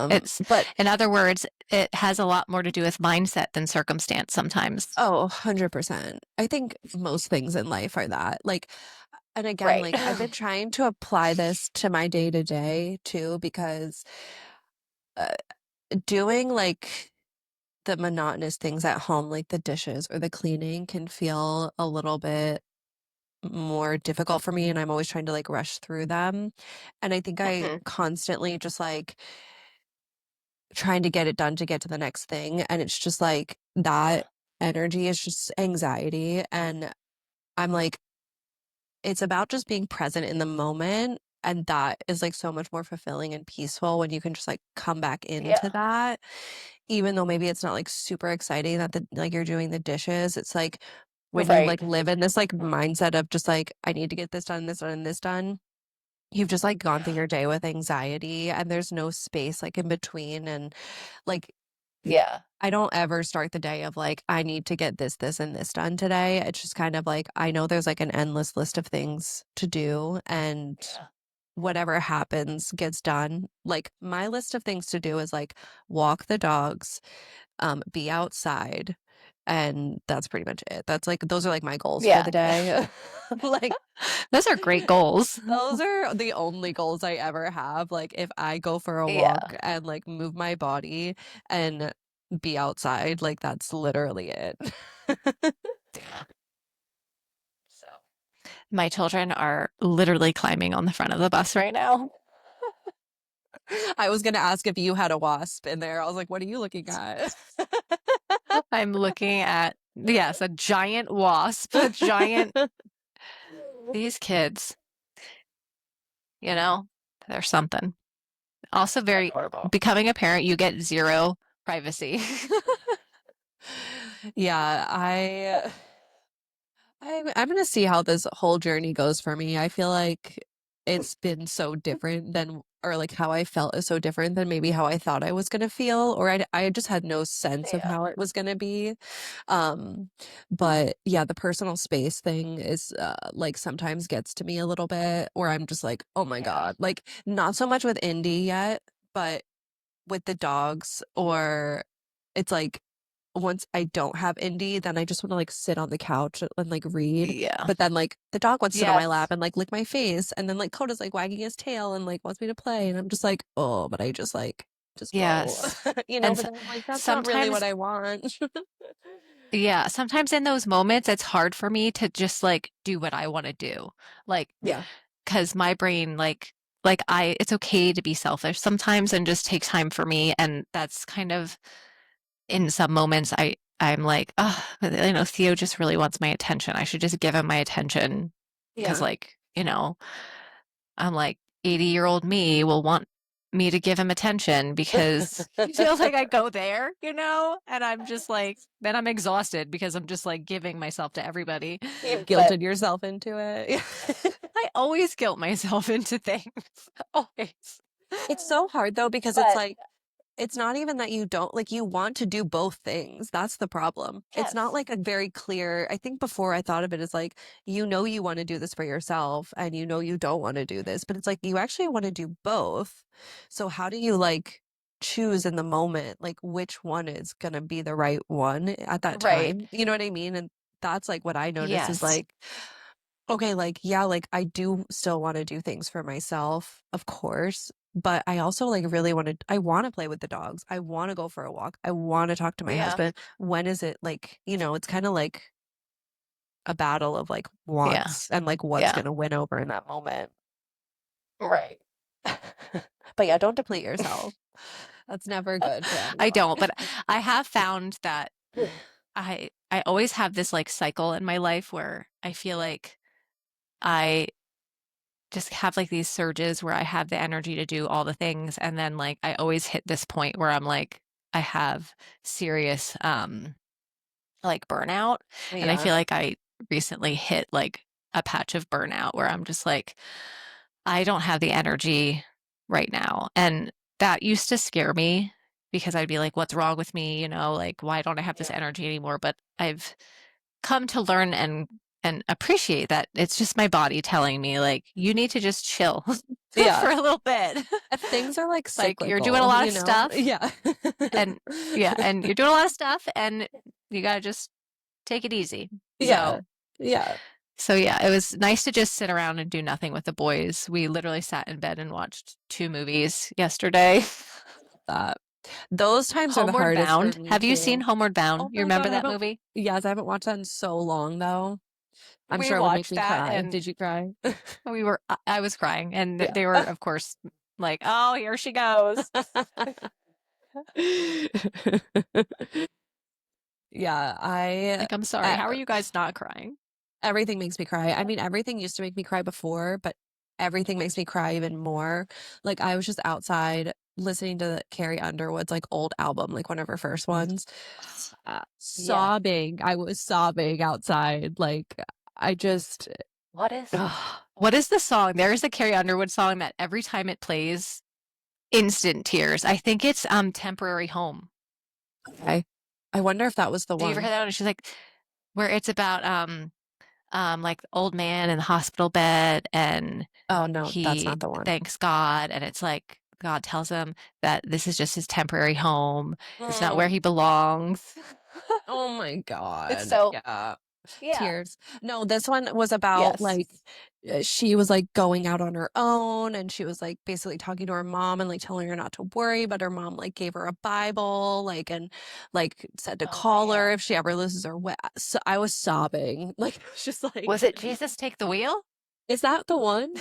It's, But in other words, it has a lot more to do with mindset than circumstance sometimes. oh, 100%. I think most things in life are that. Like, and again, Right. like I've been trying to apply this to my day to day too, because uh, doing like the monotonous things at home, like the dishes or the cleaning, can feel a little bit more difficult for me. And I'm always trying to like rush through them. And I think I Mhm. constantly just like trying to get it done to get to the next thing. And it's just like that energy is just anxiety. And I'm like, it's about just being present in the moment. And that is like so much more fulfilling and peaceful when you can just like come back into Yeah. that, even though maybe it's not like super exciting that like you're doing the dishes. It's like when you Right. like live in this like mindset of just like, I need to get this done, this done, and this done, you've just like gone through Yeah. your day with anxiety and there's no space like in between. And like, Yeah. I don't ever start the day of like, I need to get this, and this done today. It's just kind of like, I know there's like an endless list of things to do, and Yeah. whatever happens gets done. Like, my list of things to do is like walk the dogs, be outside, and that's pretty much it. That's like, those are like my goals for Yeah. the day. Like, Those are great goals. those are the only goals I ever have. Like, if I go for a walk Yeah. and like move my body and be outside, like, that's literally it. Yeah. So. My children are literally climbing on the front of the bus right now. I was gonna ask if you had a wasp in there. I was like, what are you looking at? I'm looking at, yes, a giant wasp, a giant, these kids, you know, they're something. Also, very, Adorable. becoming a parent, you get zero privacy. Yeah, I'm gonna see how this whole journey goes for me. I feel like it's been so different than, or like how I felt is so different than maybe how I thought I was gonna feel, or I just had no sense of Yeah. how it was gonna be. Um, but yeah, the personal space thing is like sometimes gets to me a little bit, where I'm just like, oh my Yeah. God, like not so much with Indy yet, but with the dogs, or it's like once I don't have Indy, then I just want to like sit on the couch and like read. Yeah. But then like the dog wants to sit on my lap Yes. and like lick my face. And then like Coda's like wagging his tail and like wants me to play. And I'm just like, oh, but I just go. Yes. You know, And but then I'm like, that's not really what sometimes, I want. yeah, sometimes in those moments, it's hard for me to just like do what I want to do. Like, Yeah. because my brain, it's okay to be selfish sometimes and just take time for me. And that's kind of in some moments, I'm like, oh, Theo just really wants my attention. I should just give him my attention because, Yeah. I'm like 80-year-old me will want me to give him attention because he feels like I go there, and I'm just like, then I'm exhausted because I'm just like giving myself to everybody. You've But guilted yourself into it. I always guilt myself into things. Always. It's so hard though, because it's But like, it's not even that you don't like, you want to do both things. That's the problem. It's not yes. like a very clear, I think before I thought of it as like, you want to do this for yourself and you don't want to do this, but it's like you actually want to do both. So how do you like choose in the moment, like which one is going to be the right one at that Right. time? You know what I mean? And that's like what I notice is Yes. like, okay, like, yeah, like I do still want to do things for myself, of course, but I also like really I want to play with the dogs. I want to go for a walk. I want to talk to my Yeah. husband. When is it like, it's kind of like a battle of like Yeah. wants and like what's Yeah. going to win over in that moment. Right. But yeah, don't deplete yourself. That's never good for I anyone. don't, but I have found that I always have this like cycle in my life where I feel like I just have like these surges where I have the energy to do all the things, and then like I always hit this point where I'm like I have serious like burnout, and I Yeah. feel like I recently hit like a patch of burnout where I'm just like I don't have the energy right now. And that used to scare me because I'd be like, what's wrong with me? Like, why don't I have this Yeah. energy anymore? But I've come to learn and appreciate that it's just my body telling me like you need to just chill Yeah. for a little bit. Things are like Like you're doing a cyclical, lot of stuff Yeah. and yeah, and you're doing a lot of stuff and you got to just take it easy. Yeah. So Yeah. So yeah, it was nice to just sit around and do nothing with the boys. We literally sat in bed and watched two movies yesterday. That. Those times are the Homeward hardest for Bound. me Have you seen too. Homeward Bound? Oh You my God, remember I that haven't, movie? yes, I haven't watched that in so long though. I'm We sure it would make watched me that cry. and Did you cry? I was crying and Yeah. they were of course like, "Oh, here she goes." Yeah, Like, I'm sorry. uh, How are you guys not crying? everything makes me cry. I mean, everything used to make me cry before, but everything makes me cry even more. Like I was just outside listening to Carrie Underwood's like old album, like one of her first ones, Yeah. sobbing. I was sobbing outside. Like I just, What is ugh, What is the song? There is a Carrie Underwood song that every time it plays, instant tears. I think it's Temporary Home. okay. I wonder if that was the Do you ever hear one. that one? She's like, where it's about like the old man in the hospital bed and Oh no, that's he not the one. thanks God and it's like God tells him that this is just his temporary home. It's not where Mm. he belongs. Oh my it's God. so Yeah. yeah. Tears. No, this one was about Yes. like she was like going out on her own and she was like basically talking to her mom and like telling her not to worry, but her mom like gave her a Bible, like and like said to Oh call her man. if she ever loses her way. So I was sobbing. Like it was just Was like, it Jesus Take the Wheel? is that the one?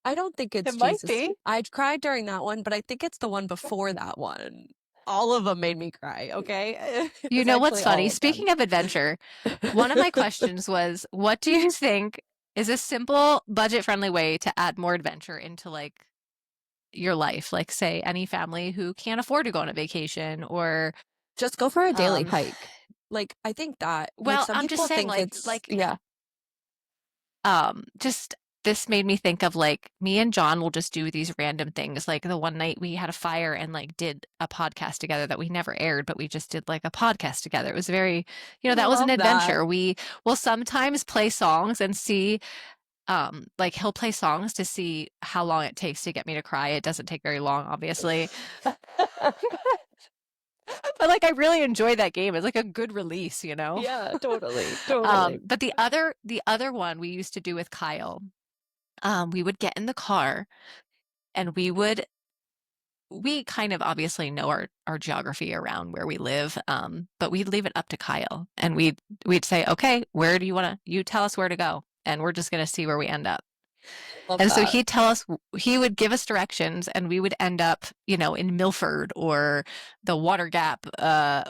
I don't think It it's might Jesus. be. I cried during that one, but I think it's the one before that one. All of them made me cry, okay? It You was know what's actually funny? all of them. Speaking of adventure, one of my questions was, what do you think is a simple, budget-friendly way to add more adventure into like your life? Like, say, any family who can't afford to go on a vacation or Just go for a daily um hike. Like, I think that, like, well, some I'm just people saying think like it's, like yeah. just this made me think of like me and John will just do these random things. Like the one night we had a fire and like did a podcast together that we never aired, but we just did like a podcast together. It was very, I that was an love that. adventure. We will sometimes play songs and see like he'll play songs to see how long it takes to get me to cry. It doesn't take very long, obviously. But like I really enjoy that game. It's like a good release, you know? Yeah, totally, totally. But the other one we used to do with Kyle, we would get in the car and we kind of obviously know our geography around where we live, but we'd leave it up to Kyle and we'd say, okay, where do you want to, you tell us where to go, and we're just going to see where we end up. Love And so that. he'd tell us, he would give us directions, and we would end up, in Milford or the Water Gap,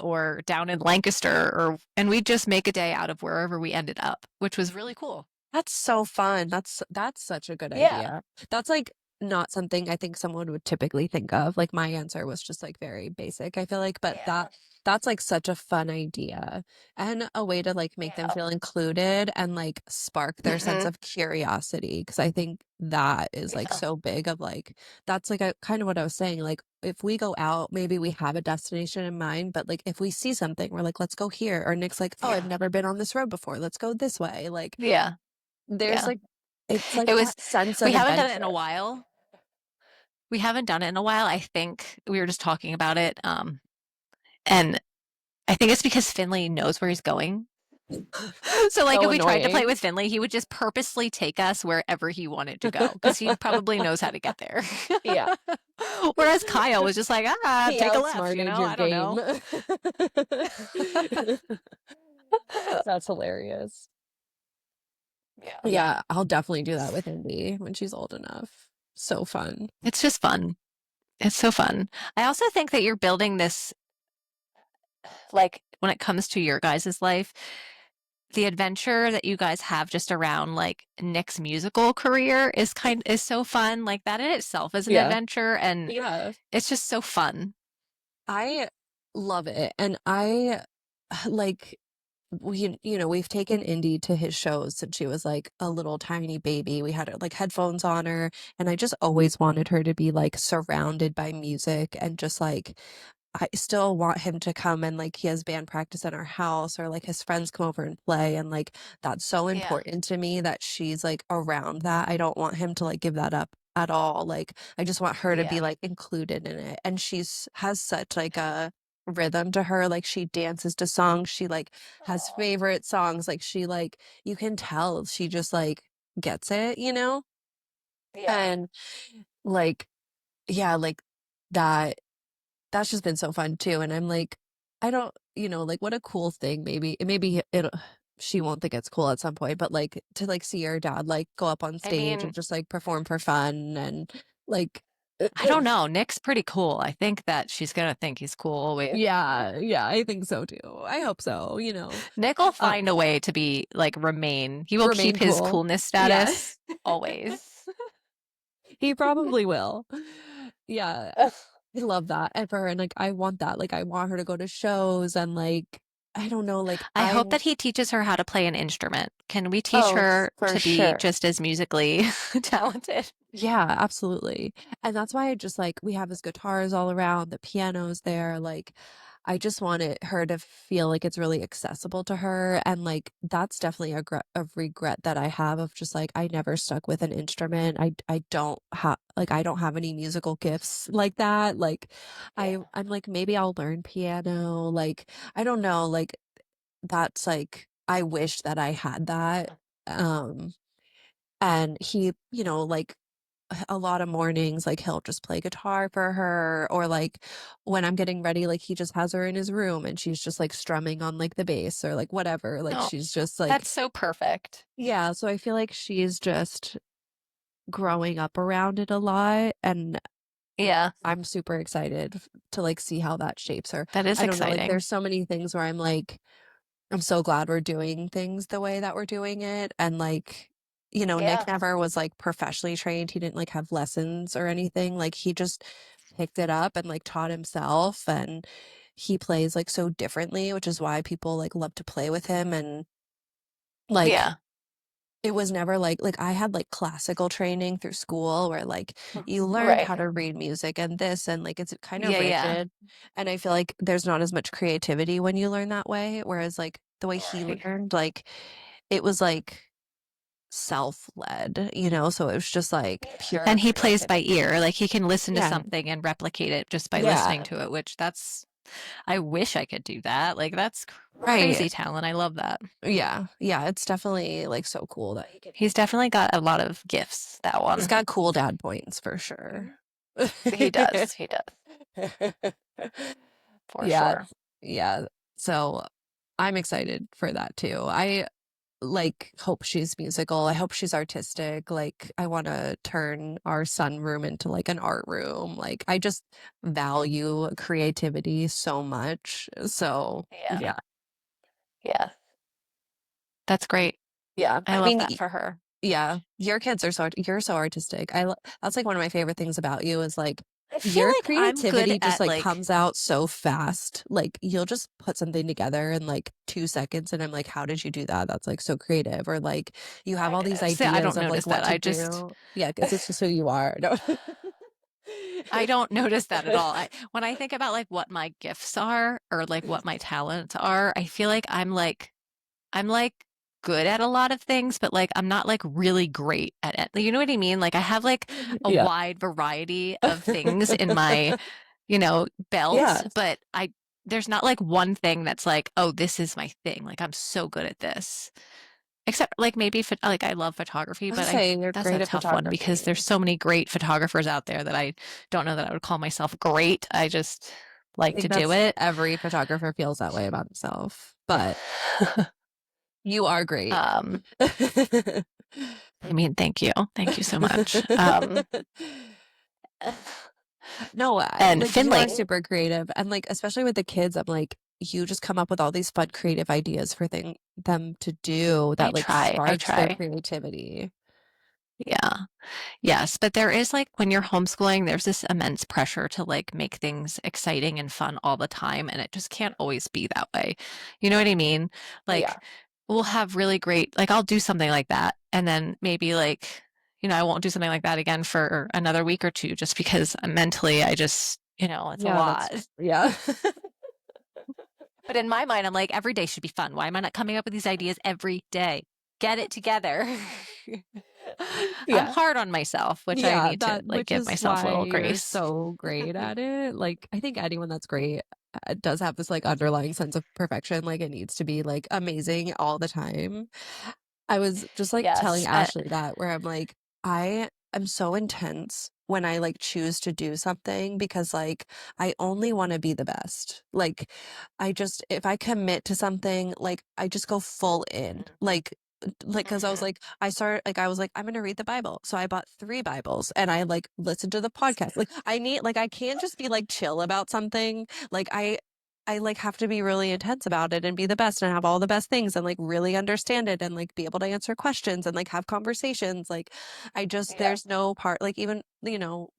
or down in Lancaster, and we'd just make a day out of wherever we ended up, which was really cool. That's so fun. That's such a good Yeah. idea. That's like not something I think someone would typically think of. Like my answer was just like very basic, I feel like, but Yeah. that's like such a fun idea and a way to like make them Yeah. feel included and like spark their sense Hmm. of curiosity. Because I think that is like Yeah. so big of like that's like a kind of what I was saying. Like if we go out, maybe we have a destination in mind, but like if we see something, we're like, let's go here. Or Nick's like, oh, I've Yeah. never been on this road before. Let's go this way. Like Yeah. there's Yeah. like it's like It was, that sense we of haven't done it in a adventure. while. We haven't done it in a while. I think we were just talking about it. And I think it's because Finley knows where he's going. So like So if we tried to play annoying. with Finley, he would just purposely take us wherever he wanted to go because he probably knows how to get there. Yeah. Whereas Kyle was just like, He take a left, outsmarted your I don't game. know. That's hilarious. Yeah. Yeah, I'll definitely do that with Indy when she's old enough. So fun. It's just fun. It's so fun. I also think that you're building this, like when it comes to your guys' life, the adventure that you guys have just around like Nick's musical career is so fun. Like that in itself is an Yeah. adventure, and Yeah. it's just so fun. I love it. And I like we've taken Indy to his shows since she was like a little tiny baby. We had like headphones on her, and I just always wanted her to be like surrounded by music and just like I still want him to come and like he has band practice at our house or like his friends come over and play and like that's so Yeah. important to me that she's like around that. I don't want him to like give that up at all. Like I just want her to be Yeah. like included in it. And she's has such like a rhythm to her. Like she dances to songs. She like has Aw. favorite songs. Like she like you can tell she just like gets it, you know? Yeah. And like yeah, like that that's just been so fun too. And I'm like, I don't, like what a cool thing. Maybe it she won't think it's cool at some point, but like to like see her dad like go up on I stage mean, and just like perform for fun and like I don't know. Nick's pretty cool. I think that she's gonna think he's cool always. yeah, yeah, I think so too. I hope so, Nick will uh, find a way to be like remain. He will keep remain his cool. coolness Yeah, status always. he probably will. Yeah. I love that. And for her, and like I want that. Like I want her to go to shows and like I don't know, like I hope I'm that he teaches her how to play an instrument. Can we teach Oh, her for to be sure. just as musically talented? yeah, absolutely. And that's why I just like we have his guitars all around, the piano's there, like I just wanted her to feel like it's really accessible to her and like that's definitely a regret that I have of just like I never stuck with an instrument. I don't have like I don't have any musical gifts like that. Like Yeah. I'm like maybe I'll learn piano. Like I don't know, like that's like I wish that I had that. Um and he, like a lot of mornings, like he'll just play guitar for her, or like when I'm getting ready, like he just has her in his room and she's just like strumming on like the bass or like whatever. Like Oh, she's just like, that's so perfect. yeah. So I feel like she's just growing up around it a lot. And Yeah. I'm super excited to like see how that shapes her. That is I don't know. Like exciting. there's so many things where I'm like, I'm so glad we're doing things the way that we're doing it. And like, Nick Yeah. never was like professionally trained. He didn't like have lessons or anything. Like he just picked it up and like taught himself. And he plays like so differently, which is why people like love to play with him. And like, Yeah. it was never like I had like classical training through school where like you learned Right. how to read music and this and like it's kind of Yeah, yeah. rigid. And I feel like there's not as much creativity when you learn that way. Whereas like the way he Right. learned, like it was like self-led, so it was just like Yeah. pure And he plays by creativity. ear. Like he can listen to Yeah. something and replicate it just by listening Yeah. to it, which I wish I could do that. Like that's Right. crazy talent. I love that. Yeah. Yeah. It's definitely like so cool that he can. He's definitely got a lot of gifts, that He's one. got cool dad points for sure. He does. He does. For Yeah. sure. Yeah. So I'm excited for that too. I like hope she's musical. I hope she's artistic. Like I want to turn our sunroom into like an art room. Like I just value creativity so much. So Yeah. yeah. Yeah. That's great. Yeah. I I love mean, that for her. yeah, your kids are you're so artistic. That's like one of my favorite things about you is like I feel your like I'm good creativity just at like like comes out so fast. Like you'll just put something together in like 2 seconds and I'm like, how did you do that? That's like so creative. Or like you have all these See, I ideas don't of like notice what that. to do. Yeah, because it's just who you are. No. I don't notice that at all. When I think about like what my gifts are or like what my talents are, I feel like I'm like good at a lot of things, but like I'm not like really great at it. You know what I mean? Like I have like a Yeah. wide variety of things in my, Yeah. belt, but there's not like one thing that's like, oh, this is my thing. Like I'm so good at this. Except like maybe like I love photography, I was but saying you're that's great a at tough one because photography. there's so many great photographers out there that I don't know that I would call myself great. I just I like to think do that's it. every photographer feels that way about himself, but you are great. um, I mean, thank you. Thank you so much. No, And like you are Finley, super creative, and like especially with the kids, I'm like you just come up with all these fun creative ideas for them to do I that like try. I sparks their try. creativity. Yeah. Yes, but there is like when you're homeschooling, there's this immense pressure to like make things exciting and fun all the time, and it just can't always be that way. You know what I mean? yeah. Like we'll have really great, like I'll do something like that, and then maybe like, I won't do something like that again for another week or two just because mentally I just, it's a Yeah, lot. that's yeah. But in my mind, I'm like, every day should be fun. Why am I not coming up with these ideas every day? Get it together. I'm Yeah. hard on myself, which I Yeah, need to that like which give is myself a why little you're grace. so great at it. Like, I think anyone that's great does have this like underlying sense of perfection. Like, it needs to be like amazing all the time. I was just like telling Yes. Ashley that where I'm like, I am so intense when I like choose to do something because like I only want to be the best. Like, if I commit to something, like I just go full in. Like because I was Mhm. like I was like I'm gonna read the Bible, so I bought 3 Bibles and I like listened to the podcast. Like I can't just be like chill about something. Like I like have to be really intense about it and be the best and have all the best things and like really understand it and like be able to answer questions and like have conversations. Like I just Yeah. there's no part like even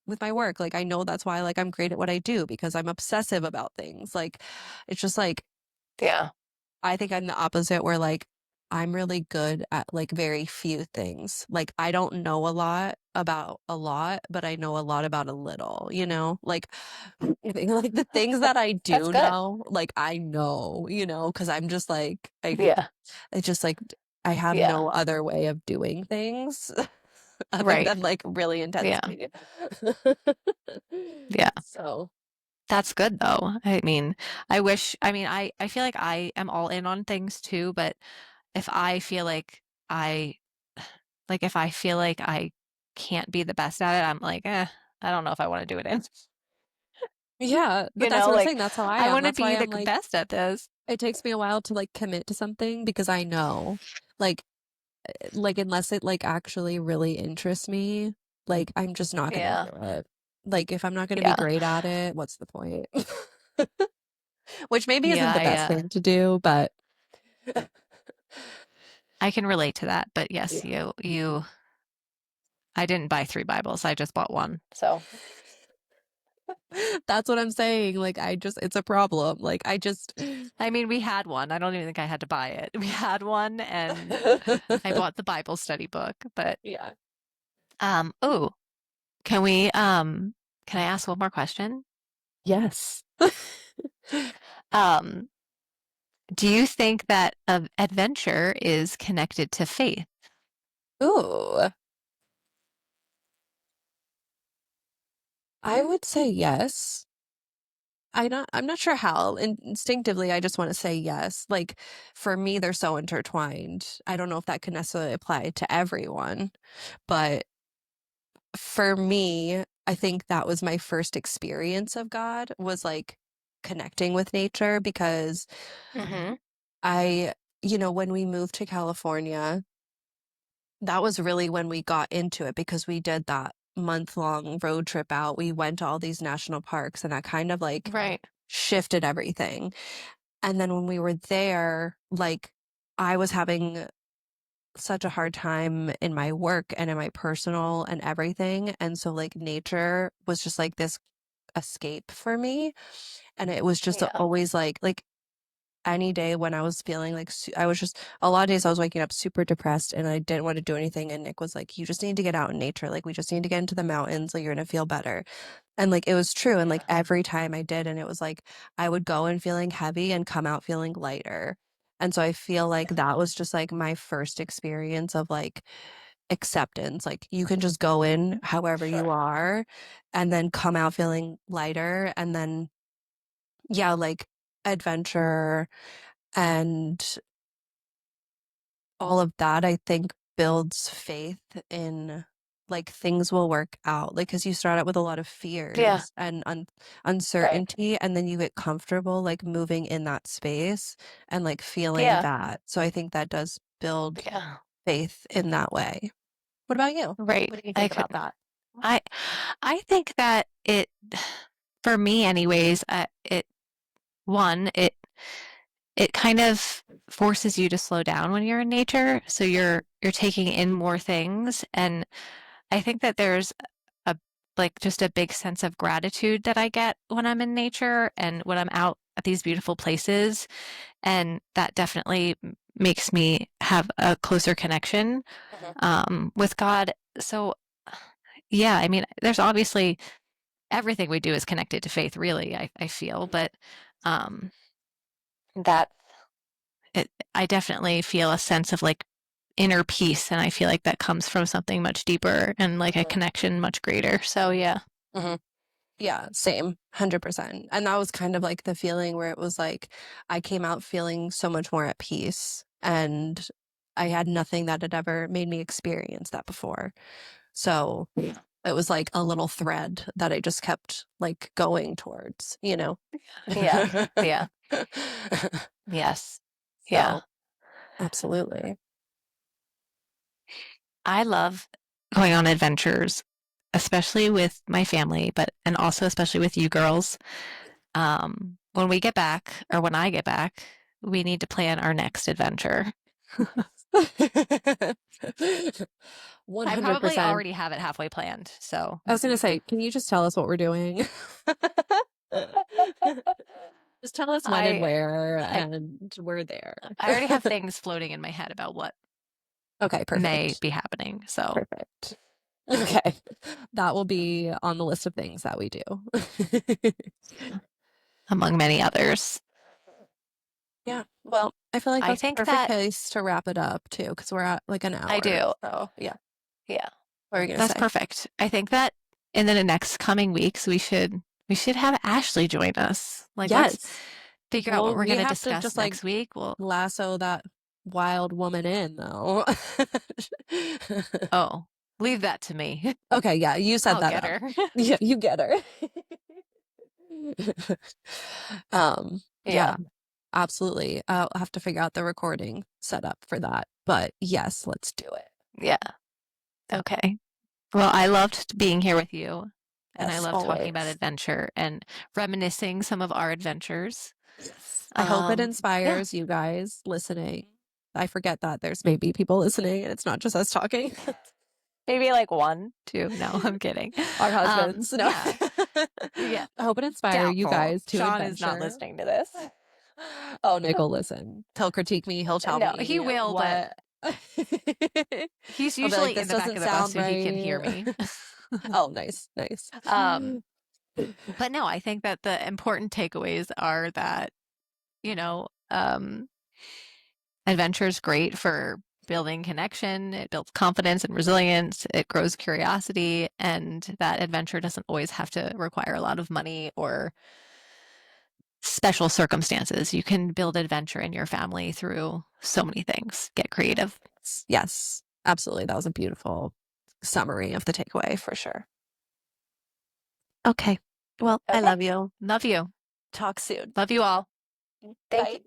with my work, like I know that's why like I'm great at what I do because I'm obsessive about things. Like it's just like Yeah. I think I'm the opposite where like I'm really good at like very few things. Like I don't know a lot about a lot, but I know a lot about a little, you know? Like I think like the things that I That's do good. know, like I know, because I'm just like Yeah. it's just like I have Yeah. no other way of doing things other Right. than like really Yeah. intensely. Yeah. So, That's good though. I mean, I feel like I am all in on things too, but if I feel like I if I feel like I can't be the best at it, I'm like, I don't know if I want to do it. And yeah, but that's what I'm saying. like That's how I I am. want to That's why be the I'm like best at this. it takes me a while to like commit to something because I know like unless it like actually really interests me, like I'm just not gonna yeah. do it. Like if I'm not gonna be Yeah. great at it, what's the point? Which maybe isn't Yeah, the best thing to do, but I can relate to that. But yes, yeah. I didn't buy 3 Bibles. I just bought one. So That's what I'm saying. Like it's a problem. Like I just I mean, we had one. I don't even think I had to buy it. We had one and I bought the Bible study book. But yeah. oh, can I ask one more question? Yes. Um, do you think that adventure is connected to faith? Ooh, I would say yes. I'm not sure how. Instinctively, I just want to say yes. Like for me, they're so intertwined. I don't know if that can necessarily apply to everyone, but for me, I think that was my first experience of God was like connecting with nature because hmm I, when we moved to California, that was really when we got into it because we did that month-long road trip out. We went to all these national parks and that kind of like right. shifted everything. And then when we were there, like I was having such a hard time in my work and in my personal and everything. And so like nature was just like this escape for me. And it was just Yeah. always like any day when I was feeling like I was just a lot of days I was waking up super depressed and I didn't want to do anything. And Nick was like, you just need to get out in nature. Like we just need to get into the mountains. Like you're gonna feel better. And like it was true. And Yeah. like every time I did, and it was like I would go in feeling heavy and come out feeling lighter. And so I feel like that was just like my first experience of like acceptance. Like you can just go in however you Sure. are and then come out feeling lighter. And then, yeah, like adventure and all of that, I think builds faith in like things will work out. Like, because you start out with a lot of Yeah. fears and Right. uncertainty, and then you get comfortable like moving in that space and like feeling Yeah. that. So I think that does build Yeah. faith in that way. What about you? Right. What do you I think could. about that? I I think that for me anyways, it it kind of forces you to slow down when you're in nature. So you're taking in more things. And I think that there's a just a big sense of gratitude that I get when I'm in nature and when I'm out at these beautiful places. And that definitely makes me have a closer connection hmm with God. So yeah, I mean, there's obviously everything we do is connected to faith, really, I feel, but um, That. I definitely feel a sense of like inner peace, and I feel like that comes from something much deeper and like a hmm connection much greater. So yeah. hmm Yeah, same, 100%. And that was kind of like the feeling where it was like I came out feeling so much more at peace and I had nothing that had ever made me experience that before. So it was like a little thread that I just kept like going towards, you know? Yeah. Yeah. Yes. Yeah. So, absolutely. I love going on adventures, especially with my family, but and also especially with you girls. when we get back, or when I get back, we need to plan our next adventure. I probably 100%. already have it halfway planned. So I was going to say, can you just tell us what we're doing? Just tell us when and where, and we're there. I already have things floating in my head about what Okay, may perfect. be happening. So Perfect. Okay. That will be on the list of things that we do. among many others. Yeah. Well, I feel like I that's think perfect that place to wrap it up too, because we're at like an hour. I do. So yeah. Yeah. What are you gonna That's say? perfect. I think that in the next coming weeks we should have Ashley join us. Like let's Yes. figure out what Well, we're we going to have to discuss just like next week. Well, lasso that wild woman in though. oh, leave that to me. Okay, yeah, you set I'll that get up. her. Yeah, you get her. Yeah, Yeah. absolutely. I'll have to figure out the recording setup for that. But yes, let's do it. Yeah. Okay. Well, I loved being here with you, and I Yes, love talking about always. adventure and reminiscing some of our adventures. Yes. I hope it Yeah. inspires you guys listening. I forget that there's maybe people listening and it's not just us talking. Maybe like 1, 2. No, I'm kidding. Our husbands. No. Yeah. Yeah. I hope it inspire you Doubtful. guys to Sean adventure. is not listening to this. Oh, Nick will listen. He'll critique me. He'll tell No, me he will, what. He's He'll be like, usually in this the back doesn't of the bus sound so he can hear right. me. Oh, nice, nice. Um, But no, I think that the important takeaways are that, you know, adventure is great for building connection. It builds confidence and resilience. It grows curiosity, and that adventure doesn't always have to require a lot of money or special circumstances. You can build adventure in your family through so many things. Get creative. Yes, absolutely. That was a beautiful summary of the takeaway for sure. Okay. Well, I Okay. love you. Love you. Talk soon. Love you all. Thank Bye. you.